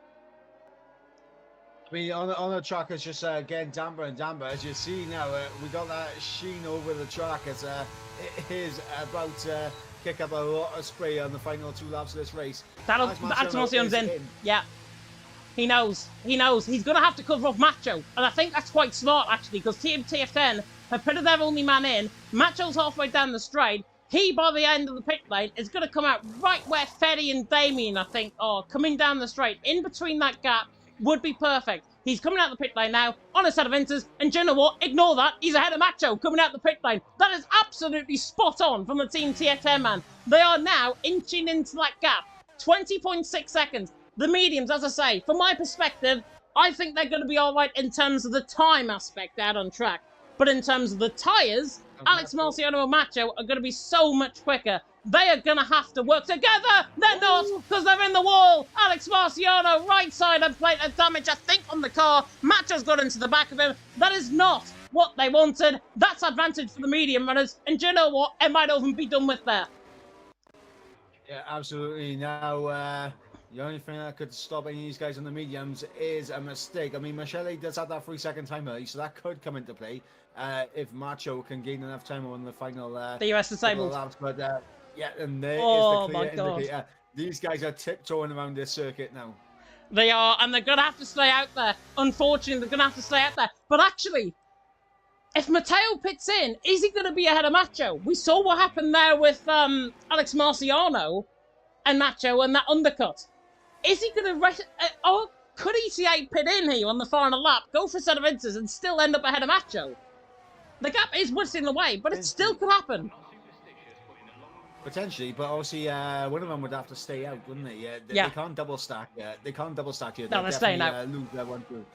I mean, on the track, it's just getting damper and damper. As you see now, we got that sheen over the track. It is about to kick up a lot of spray on the final 2 laps of this race. Alex Marciano's in. Yeah. He knows. He knows. He's going to have to cover off Macho. And I think that's quite smart, actually, because Team TF10 have put their only man in. Macho's halfway down the straight. He, by the end of the pit lane, is going to come out right where Ferry and Damien, I think, are coming down the straight. In between that gap would be perfect. He's coming out the pit lane now on a set of Inters. And do you know what? Ignore that. He's ahead of Macho coming out the pit lane. That is absolutely spot on from the Team TF10 man. They are now inching into that gap. 20.6 seconds. The mediums, as I say, from my perspective, I think they're going to be all right in terms of the time aspect out on track. But in terms of the tyres, Alex Marciano and Macho are going to be so much quicker. They are going to have to work together. They're not, because they're in the wall. Alex Marciano, right side and plate of damage, I think, on the car. Macho's got into the back of him. That is not what they wanted. That's advantage for the medium runners. And do you know what? It might even be done with there. Yeah, absolutely. Now, the only thing that could stop any of these guys on the mediums is a mistake. I mean, Michele does have that 3-second time early, so that could come into play if Macho can gain enough time on the final DRS disabled. Laps. But yeah, and there is the clear indicator. These guys are tiptoeing around this circuit now. They are, and they're going to have to stay out there. Unfortunately, they're going to have to stay out there. But actually, if Matteo pits in, is he going to be ahead of Macho? We saw what happened there with Alex Marciano and Macho and that undercut. Is he going to... or could ET8 pit in here on the final lap, go for a set of Inters and still end up ahead of Macho? The gap is whistling away, but it still could happen. Potentially, but obviously one of them would have to stay out, wouldn't they? Yeah, they can't double stack. They can't double stack here. No, they're staying out. Lose their one through.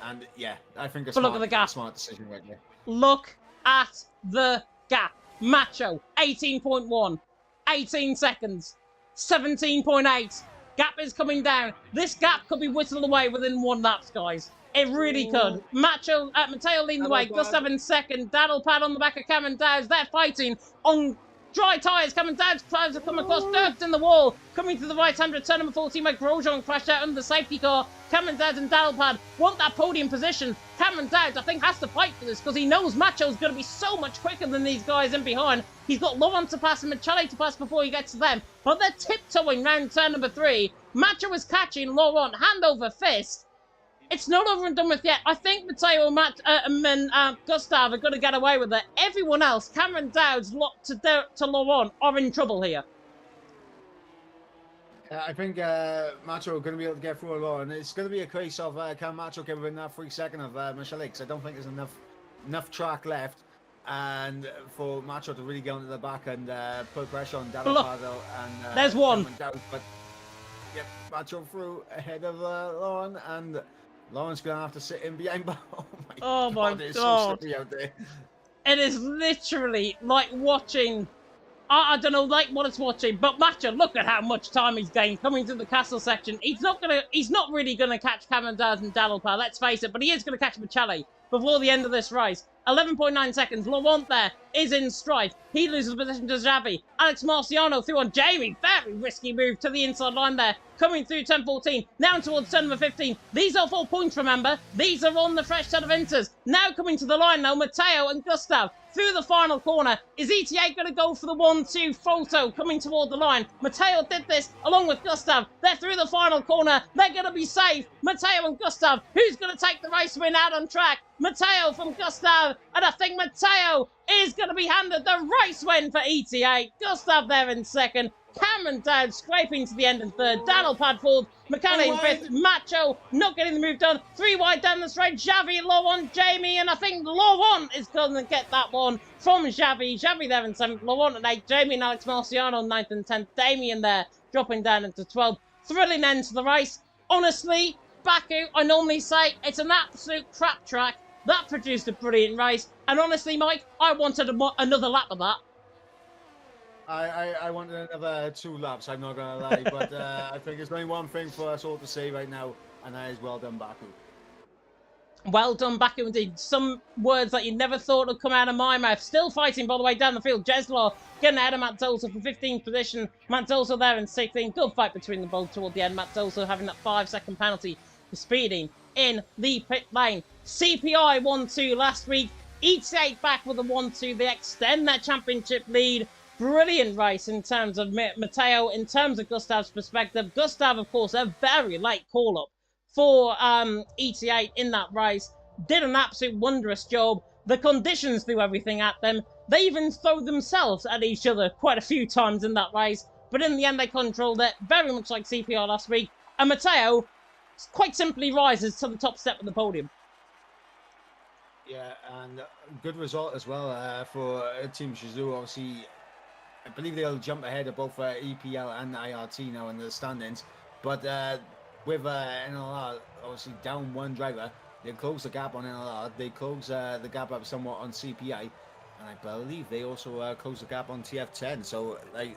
And yeah, I think a look at the gap. Smart decision right there. Look at the gap. Macho, 18.1, 18 seconds, 17.8. Gap is coming down. This gap could be whittled away within 1 lap, guys. It really could. Matteo leading the way. Gustav in second. Daddlepad on the back of Cameron Dowes. They're fighting on Dry tyres coming down. Clouds have come across. Dirk's in the wall. Coming to the right-hander. Turn number 14. Mike Grosjean crashed out under the safety car. Cameron Dowd and Daddlepad want that podium position. Cameron Dowd, I think, has to fight for this because he knows Macho's going to be so much quicker than these guys in behind. He's got Laurent to pass and Michele to pass before he gets to them. But they're tiptoeing round turn number 3. Macho is catching Laurent hand over fist. It's not over and done with yet. I think Matteo and Gustav are going to get away with it. Everyone else, Cameron Dowd's locked to Laurent, are in trouble here. I think Macho are going to be able to get through a lot, and it's going to be a case of can Macho get within that 3 second of Michele, because I don't think there's enough track left, and for Macho to really get onto the back and put pressure on Daddlepad and there's one. Dowd, but yep, Macho through ahead of Lauren, and Lauren's going to have to sit in behind. Oh my God, it's so slippery out there. It is literally like watching. I don't know, like what it's watching, but Macho, look at how much time he's gained coming to the castle section. He's not really gonna catch Cameron Dowd and Daddlepad, let's face it, but he is gonna catch Michele before the end of this race. 11.9 seconds. Laurent there is in strife. He loses position to Xavi. Alex Marciano through on Jamie. Very risky move to the inside line there. Coming through turn 14. Now towards turn number 15. These are 4 points, remember. These are on the fresh set of enters. Now coming to the line now. Matteo and Gustav through the final corner. Is ETA going to go for the 1-2 photo coming toward the line? Matteo did this along with Gustav. They're through the final corner. They're going to be safe. Matteo and Gustav. Who's going to take the race win out on track? Matteo from Gustav. And I think Matteo is going to be handed the race win for ETA. Gustav there in second. Cameron Dowd scraping to the end in third. Daddlepad fourth. Michele in fifth. Macho not getting the move done. 3 wide down the straight. Xavi, Laurent, Jamie, and I think Laurent is going to get that one from Xavi. Xavi there in seventh. Laurent at 8th. Jamie and Alex Marciano 9th and 10th. Damien there dropping down into 12th. Thrilling end to the race. Honestly, Baku, I normally say it's an absolute crap track. That produced a brilliant race. And honestly, Mike, I wanted another lap of that. I wanted another 2 laps, I'm not going to lie. But I think there's only one thing for us all to say right now, and that is well done, Baku. Well done, Baku, indeed. Some words that you never thought would come out of my mouth. Still fighting, by the way, down the field. Jeslar getting ahead of Matt Zolzer for 15th position. Matt Zolzer there in 16th. Good fight between them both toward the end. Matt Zolzer having that 5-second penalty for speeding in the pit lane. CPI 1-2 last week. ETA back with a 1-2. They extend their championship lead. Brilliant race in terms of Matteo, in terms of Gustav's perspective. Gustav, of course, a very late call-up for ETA in that race. Did an absolute wondrous job. The conditions threw everything at them. They even threw themselves at each other quite a few times in that race. But in the end, they controlled it, very much like CPR last week. And Matteo quite simply rises to the top step of the podium. Yeah, and good result as well for Team Shizou. Obviously, I believe they'll jump ahead of both EPL and IRT now in the standings. But with NLR obviously down 1 driver, they close the gap on NLR. They close the gap up somewhat on CPI. And I believe they also close the gap on TF10. So, like,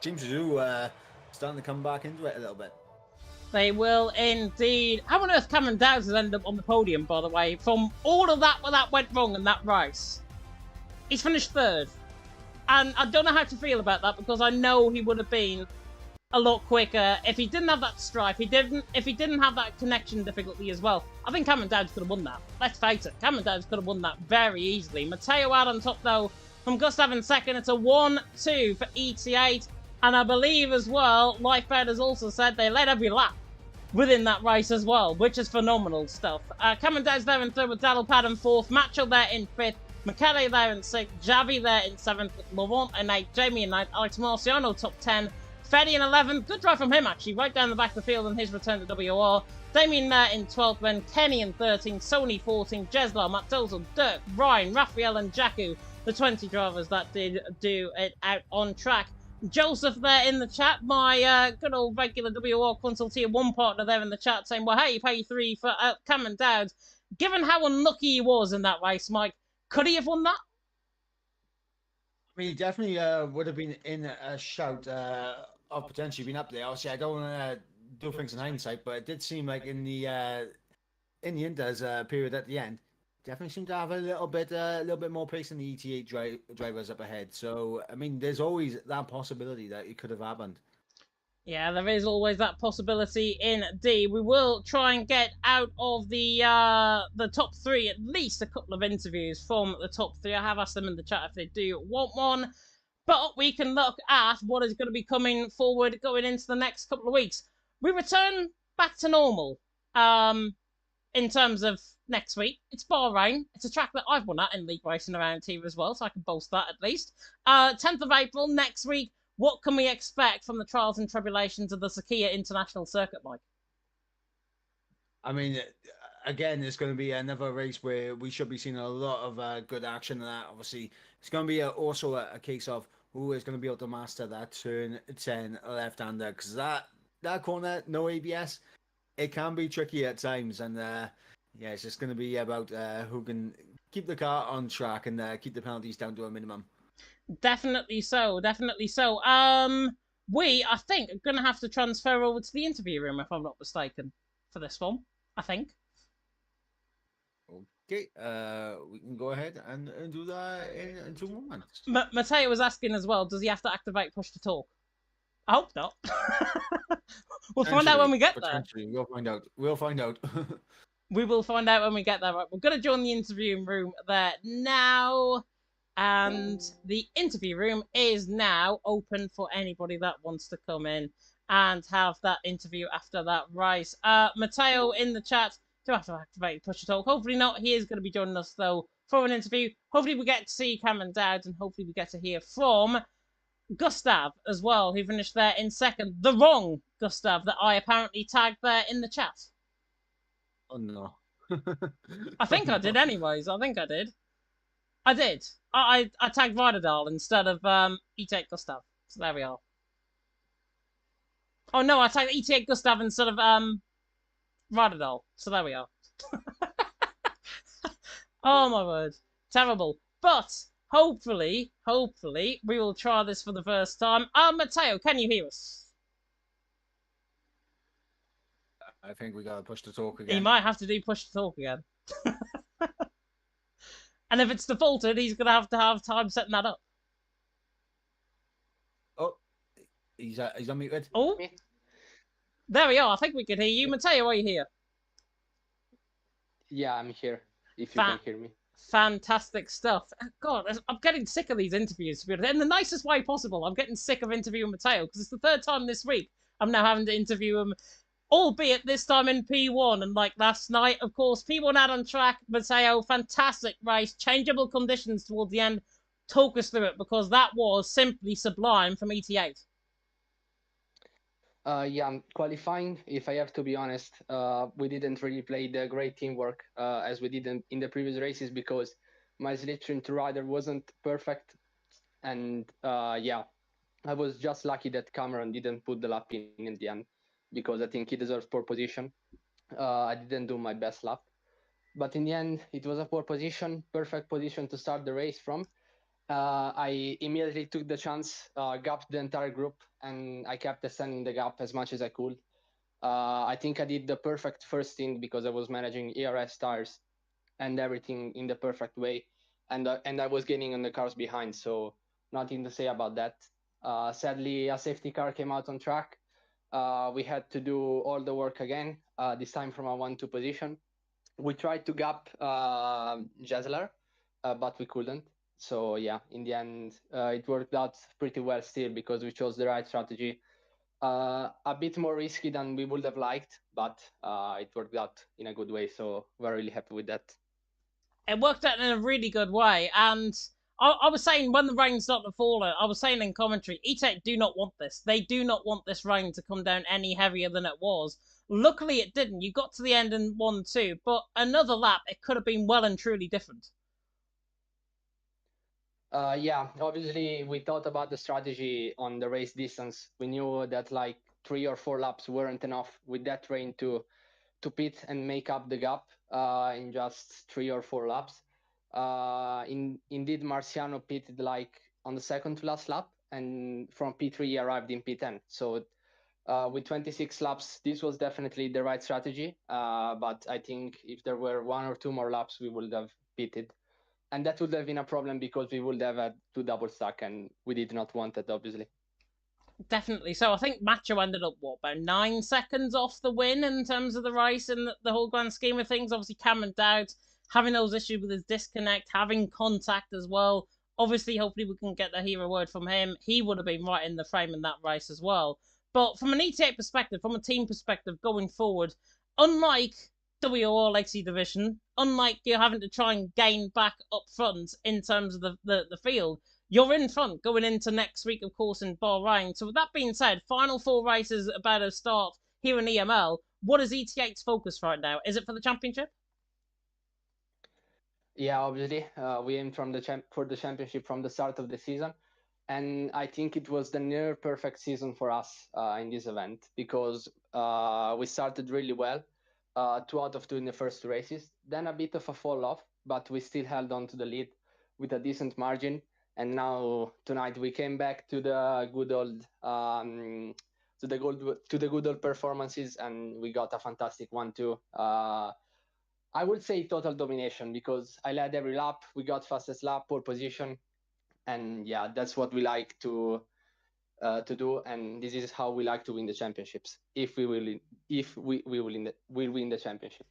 Team Shizou starting to come back into it a little bit. They will indeed. How on earth Cameron Dowd has ended up on the podium, by the way, from all of that went wrong in that race? He's finished 3rd. And I don't know how to feel about that because I know he would have been a lot quicker if he didn't have that strife. If he didn't have that connection difficulty as well. I think Cameron Dowd could have won that. Let's face it, Cameron Dowd could have won that very easily. Matteo out on top though from Gustav in second. It's a 1-2 for ET8. And I believe as well, Lifeboat has also said they led every lap within that race as well, which is phenomenal stuff. Cameron Dowd's there in third with Daddlepad in fourth. Macho there in fifth. Michele there in 6th, Xavi there in 7th, Laurent in 8th, Jamie in 9th, Alex Marciano top 10, Feddy in 11th, good drive from him actually, right down the back of the field on his return to WR, Damien there in 12th, then Kenny in 13th, Sony 14th, Jeslar, Matt Dozel, Dirk, Ryan, Raphael and Jaku, the 20 drivers that did do it out on track. Joseph there in the chat, my good old regular WR consultier, one partner there in the chat saying, well, hey, pay 3 for Cameron Dowd. Given how unlucky he was in that race, Mike, could he have won that? I mean, he definitely would have been in a shout of potentially being up there. Obviously, I don't want to do things in hindsight, but it did seem like in the Inters period at the end, definitely seem to have a little bit more pace than the ET8 drivers up ahead. So I mean, there's always that possibility that it could have happened. Yeah, there is always that possibility in D. We will try and get out of the top three at least a couple of interviews from the top three. I have asked them in the chat if they do want one, but we can look at what is going to be coming forward going into the next couple of weeks. We return back to normal. In terms of next week, it's Bahrain. It's a track that I've won at in League Racing around here as well, so I can boast that at least. 10th of April next week. What can we expect from the trials and tribulations of the Sakia International Circuit, Mike? I mean, again, it's going to be another race where we should be seeing a lot of good action. And that obviously, it's going to be also a case of who is going to be able to master that turn 10 left-hander, because that corner, no ABS, it can be tricky at times. And yeah, it's just going to be about who can keep the car on track and keep the penalties down to a minimum. Definitely so. Definitely so. I think, are going to have to transfer over to the interview room if I'm not mistaken for this one. I think. Okay, we can go ahead and do that in 2 moments. Mateo was asking as well, does he have to activate push to talk? I hope not. We'll find out when we get there. We'll find out. We'll find out. We will find out when we get there. Right, we're going to join the interview room there now. And the interview room is now open for anybody that wants to come in and have that interview after that race. Mateo in the chat, do I have to activate push to talk? Hopefully not. He is going to be joining us though for an interview. Hopefully we get to see Cameron Dowd and hopefully we get to hear from Gustav as well, who finished there in second. The wrong Gustav that I apparently tagged there in the chat. Oh no. I think I did anyways. I think I did. I did. I tagged Vidadal instead of E8 Gustav. So there we are. Oh no, I tagged E8 Gustav instead of Vidadal. So there we are. Oh my word. Terrible. But hopefully, we will try this for the first time. Mateo, can you hear us? I think we gotta push to talk again. He might have to do push to talk again. And if it's defaulted, he's going to have time setting that up. Oh, he's unmuted. Oh, there we are. I think we can hear you. Mateo, are you here? Yeah, I'm here, if you can hear me. Fantastic stuff. God, I'm getting sick of these interviews, to be honest. In the nicest way possible. I'm getting sick of interviewing Mateo, because it's the third time this week I'm now having to interview him, albeit this time in P1. And like last night, of course, P1 out on track. Mateo, fantastic race. Changeable conditions towards the end. Talk us through it, because that was simply sublime from ET8. Yeah, qualifying, if I have to be honest, we didn't really play the great teamwork as we did in the previous races, because my selection to rider wasn't perfect. And yeah, I was just lucky that Cameron didn't put the lap in the end, because I think he deserves pole position. I didn't do my best lap. But in the end, it was a pole position, perfect position to start the race from. I immediately took the chance, gapped the entire group, and I kept extending the gap as much as I could. I think I did the perfect first stint, because I was managing ERS tires and everything in the perfect way, and I was getting on the cars behind, so nothing to say about that. Sadly, a safety car came out on track. We had to do all the work again, this time from a 1-2 position. We tried to gap Jesler, but we couldn't. So yeah, in the end, it worked out pretty well still, because we chose the right strategy. A bit more risky than we would have liked, but it worked out in a good way. So we're really happy with that. It worked out in a really good way. And I was saying, when the rain started to fall, I was saying in commentary, E-Tech do not want this. They do not want this rain to come down any heavier than it was. Luckily, it didn't. You got to the end in 1-2, but another lap, it could have been well and truly different. Yeah, obviously we thought about the strategy on the race distance. We knew that like 3 or 4 laps weren't enough with that rain to pit and make up the gap in just 3 or 4 laps. Indeed, Marciano pitted like on the second to last lap, and from P3 he arrived in P10. So With 26 laps, this was definitely the right strategy. But I think if there were 1 or 2 more laps, we would have pitted. And that would have been a problem because we would have had to double stack, and we did not want it, obviously. Definitely. So I think Macho ended up, what, about 9 seconds off the win in terms of the race and the whole grand scheme of things. Obviously, Cameron Dowd having those issues with his disconnect, having contact as well. Obviously, hopefully we can get the hero word from him. He would have been right in the frame in that race as well. But from an ETA perspective, from a team perspective going forward, unlike WO Legacy Division, unlike you having to try and gain back up front in terms of the field, you're in front going into next week, of course, in Bahrain. So with that being said, final 4 races about to start here in EML. What is ET8's focus right now? Is it for the championship? Yeah, obviously, we aimed for the championship from the start of the season, and I think it was the near perfect season for us in this event because we started really well, 2 out of 2 in the first 2 races, then a bit of a fall off, but we still held on to the lead with a decent margin. And now tonight we came back to the good old good old performances, and we got a fantastic 1-2. I would say total domination because I led every lap. We got fastest lap, pole position, and yeah, that's what we like to do. And this is how we like to win the championships. If we will win the championship.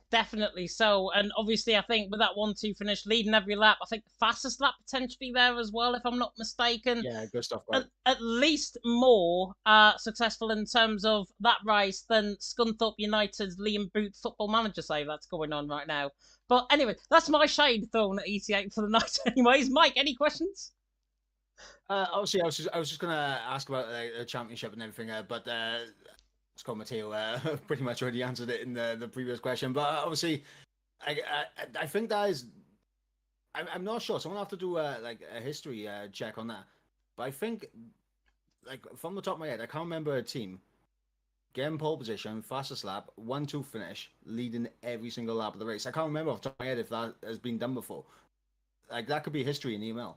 Definitely so. And obviously, I think with that 1-2 finish, leading every lap, I think the fastest lap potentially there as well, if I'm not mistaken. Yeah, good stuff. At least more successful in terms of that race than Scunthorpe United's Liam Boot football manager save that's going on right now. But anyway, that's my shade thrown at ET8 for the night anyways. Mike, any questions? Obviously, I was just gonna ask about the championship and everything, but Scott Matteo pretty much already answered it in the previous question. But obviously, I think that is. I'm not sure. Someone have to do like a history check on that. But I think, like from the top of my head, I can't remember a team getting pole position, fastest lap, 1-2 finish, leading every single lap of the race. I can't remember off the top of my head if that has been done before. Like that could be history in EML.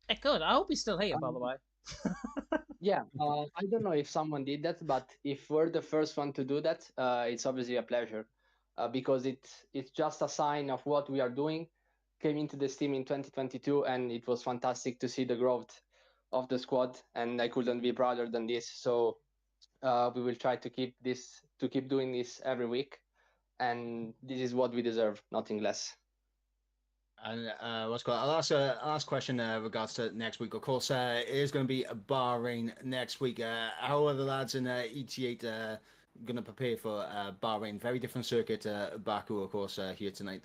It could. I hope he's still here, by the way. Yeah, I don't know if someone did that, but if we're the first one to do that, it's obviously a pleasure because it's just a sign of what we are doing. Came into this team in 2022, and it was fantastic to see the growth of the squad, and I couldn't be prouder than this. So we will try to keep doing this every week, and this is what we deserve, nothing less. And what's called? I'll ask question regards to next week. Of course, it is going to be Bahrain next week. How are the lads in ET8 going to prepare for Bahrain? Very different circuit, Baku, of course, here tonight.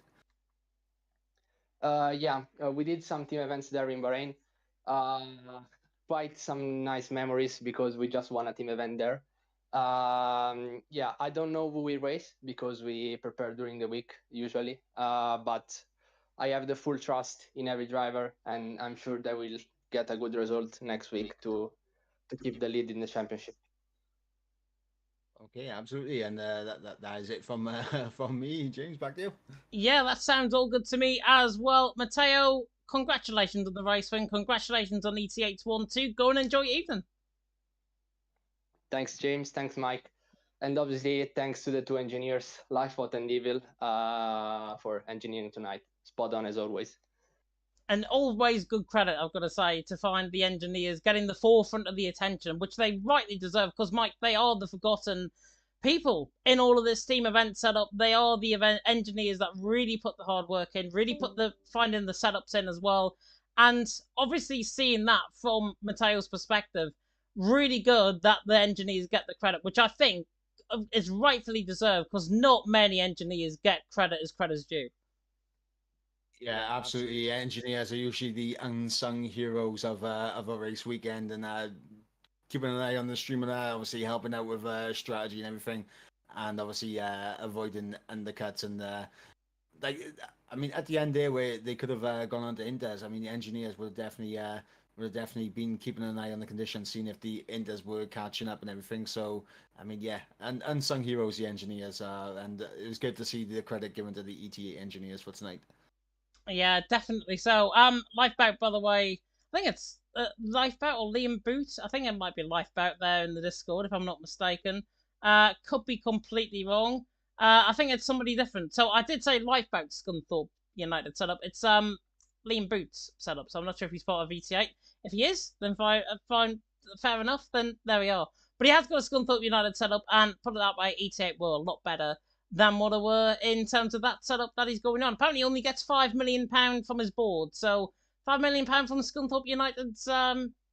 Yeah, we did some team events there in Bahrain. Quite some nice memories because we just won a team event there. Yeah, I don't know who we race because we prepare during the week usually. But I have the full trust in every driver, and I'm sure they will get a good result next week to keep the lead in the championship. Okay, absolutely, and that is it from from me, James. Back to you. Yeah, that sounds all good to me as well. Matteo, congratulations on the race win. Congratulations on ET8's 1-2. Go and enjoy your evening. Thanks, James. Thanks, Mike. And obviously, thanks to the 2 engineers, Lifebot and Evil, for engineering tonight. Spot on as always. And always good credit, I've got to say, to find the engineers getting the forefront of the attention, which they rightly deserve, because, Mike, they are the forgotten people in all of this team event setup. They are the event engineers that really put the hard work in, really put the finding the setups in as well. And obviously seeing that from Matteo's perspective, really good that the engineers get the credit, which I think is rightfully deserved, because not many engineers get credit as credit's due. Yeah, absolutely. Engineers are usually the unsung heroes of a race weekend, and keeping an eye on the stream and obviously helping out with strategy and everything, and obviously avoiding undercuts and like I mean at the end there where they could have gone on to Inders. I mean the engineers would have definitely been keeping an eye on the conditions, seeing if the Inders were catching up and everything. So I mean yeah, and unsung heroes the engineers are, and it was good to see the credit given to the ETA engineers for tonight. Yeah, definitely so. Lifeboat, by the way, I think it's Lifeboat or Liam Boot. I think it might be Lifeboat there in the Discord, if I'm not mistaken. Could be completely wrong. I think it's somebody different. So I did say Lifeboat Scunthorpe United setup. It's Liam Boots setup. So I'm not sure if he's part of VT8. If he is, then fine, fair enough. Then there we are. But he has got a Scunthorpe United setup, and put it that way, ET8 were a lot better than what they were in terms of that setup that he's going on. Apparently, he only gets £5 million from his board. So £5 million from Scunthorpe United's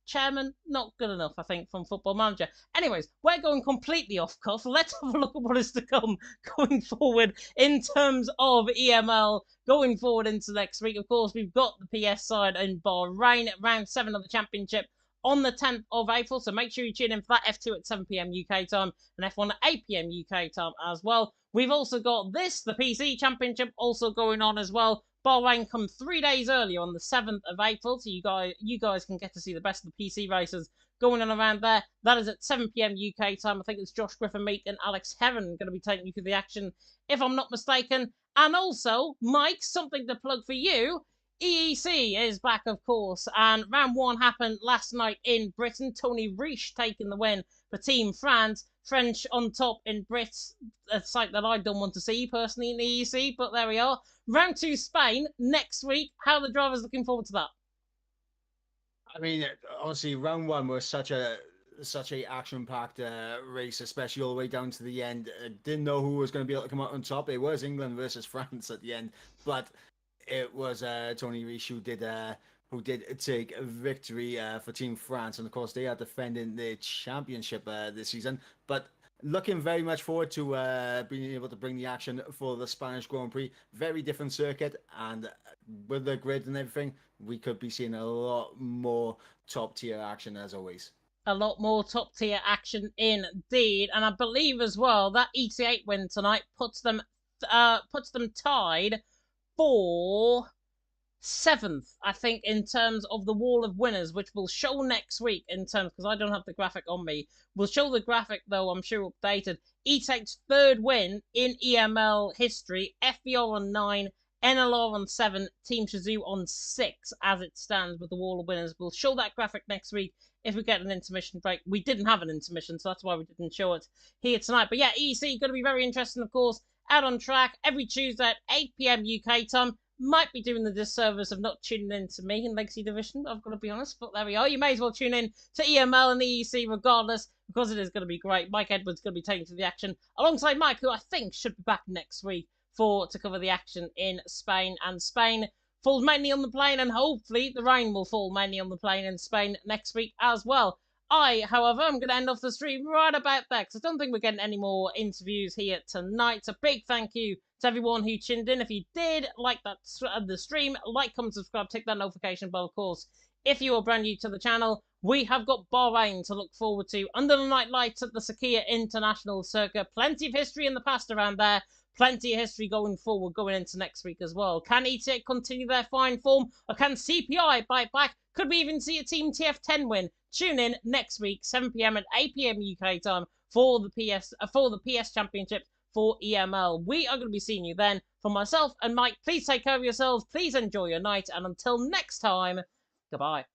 chairman, not good enough, I think, from Football Manager. Anyways, we're going completely off cuff. Let's have a look at what is to come going forward in terms of EML going forward into next week. Of course, we've got the PS side in Bahrain at round 7 of the championship on the 10th of April, so make sure you tune in for that. F2 at 7 p.m. UK time and F1 at 8 p.m. UK time as well. We've also got the PC Championship, also going on as well. Bahrain come 3 days earlier on the 7th of April, so you guys can get to see the best of the PC races going on around there. That is at 7 p.m. UK time. I think it's Josh Griffin-Meek and Alex Heron going to be taking you through the action, if I'm not mistaken. And also, Mike, something to plug for you. EEC is back, of course, and round 1 happened last night in Britain. Tony Riche taking the win for Team France. French on top in Brits, a sight that I don't want to see personally in the EEC, but there we are. Round 2 Spain next week. How are the drivers looking forward to that? I mean, honestly, round 1 was such a action-packed race, especially all the way down to the end. Didn't know who was going to be able to come out on top. It was England versus France at the end, but it was Tony Riche who did take a victory for Team France, and of course they are defending the championship this season. But looking very much forward to being able to bring the action for the Spanish Grand Prix. Very different circuit, and with the grid and everything, we could be seeing a lot more top tier action as always. A lot more top tier action indeed, and I believe as well that ET8 win tonight puts them tied for 7th, I think, in terms of the wall of winners, which we'll show next week in terms, because I don't have the graphic on me. We'll show the graphic, though, I'm sure updated. E-Tech's 3rd win in EML history, FBR on 9, NLR on 7, Team Shazoo on 6, as it stands with the wall of winners. We'll show that graphic next week if we get an intermission break. We didn't have an intermission, so that's why we didn't show it here tonight. But yeah, EC, going to be very interesting, of course, out on track every Tuesday at 8 p.m. UK time. Might be doing the disservice of not tuning in to me in Legacy Division, I've got to be honest, but there we are. You may as well tune in to EML and EEC regardless, because it is going to be great. Mike Edwards going to be taking to the action alongside Mike, who I think should be back next week to cover the action in Spain. And Spain falls mainly on the plane, and hopefully the rain will fall mainly on the plane in Spain next week as well. However, I'm going to end off the stream right about there, because I don't think we're getting any more interviews here tonight. A big thank you to everyone who tuned in. If you did like the stream, like, comment, subscribe, tick that notification bell, of course. If you are brand new to the channel, we have got Bahrain to look forward to under the night lights at the Sakhir International Circuit. Plenty of history in the past around there. Plenty of history going forward, going into next week as well. Can ETA continue their fine form, or can CPI bite back? Could we even see a Team TF10 win? Tune in next week, 7 p.m. and 8 p.m. UK time for the PS Championship for EML. We are going to be seeing you then. For myself and Mike, please take care of yourselves. Please enjoy your night, and until next time, goodbye.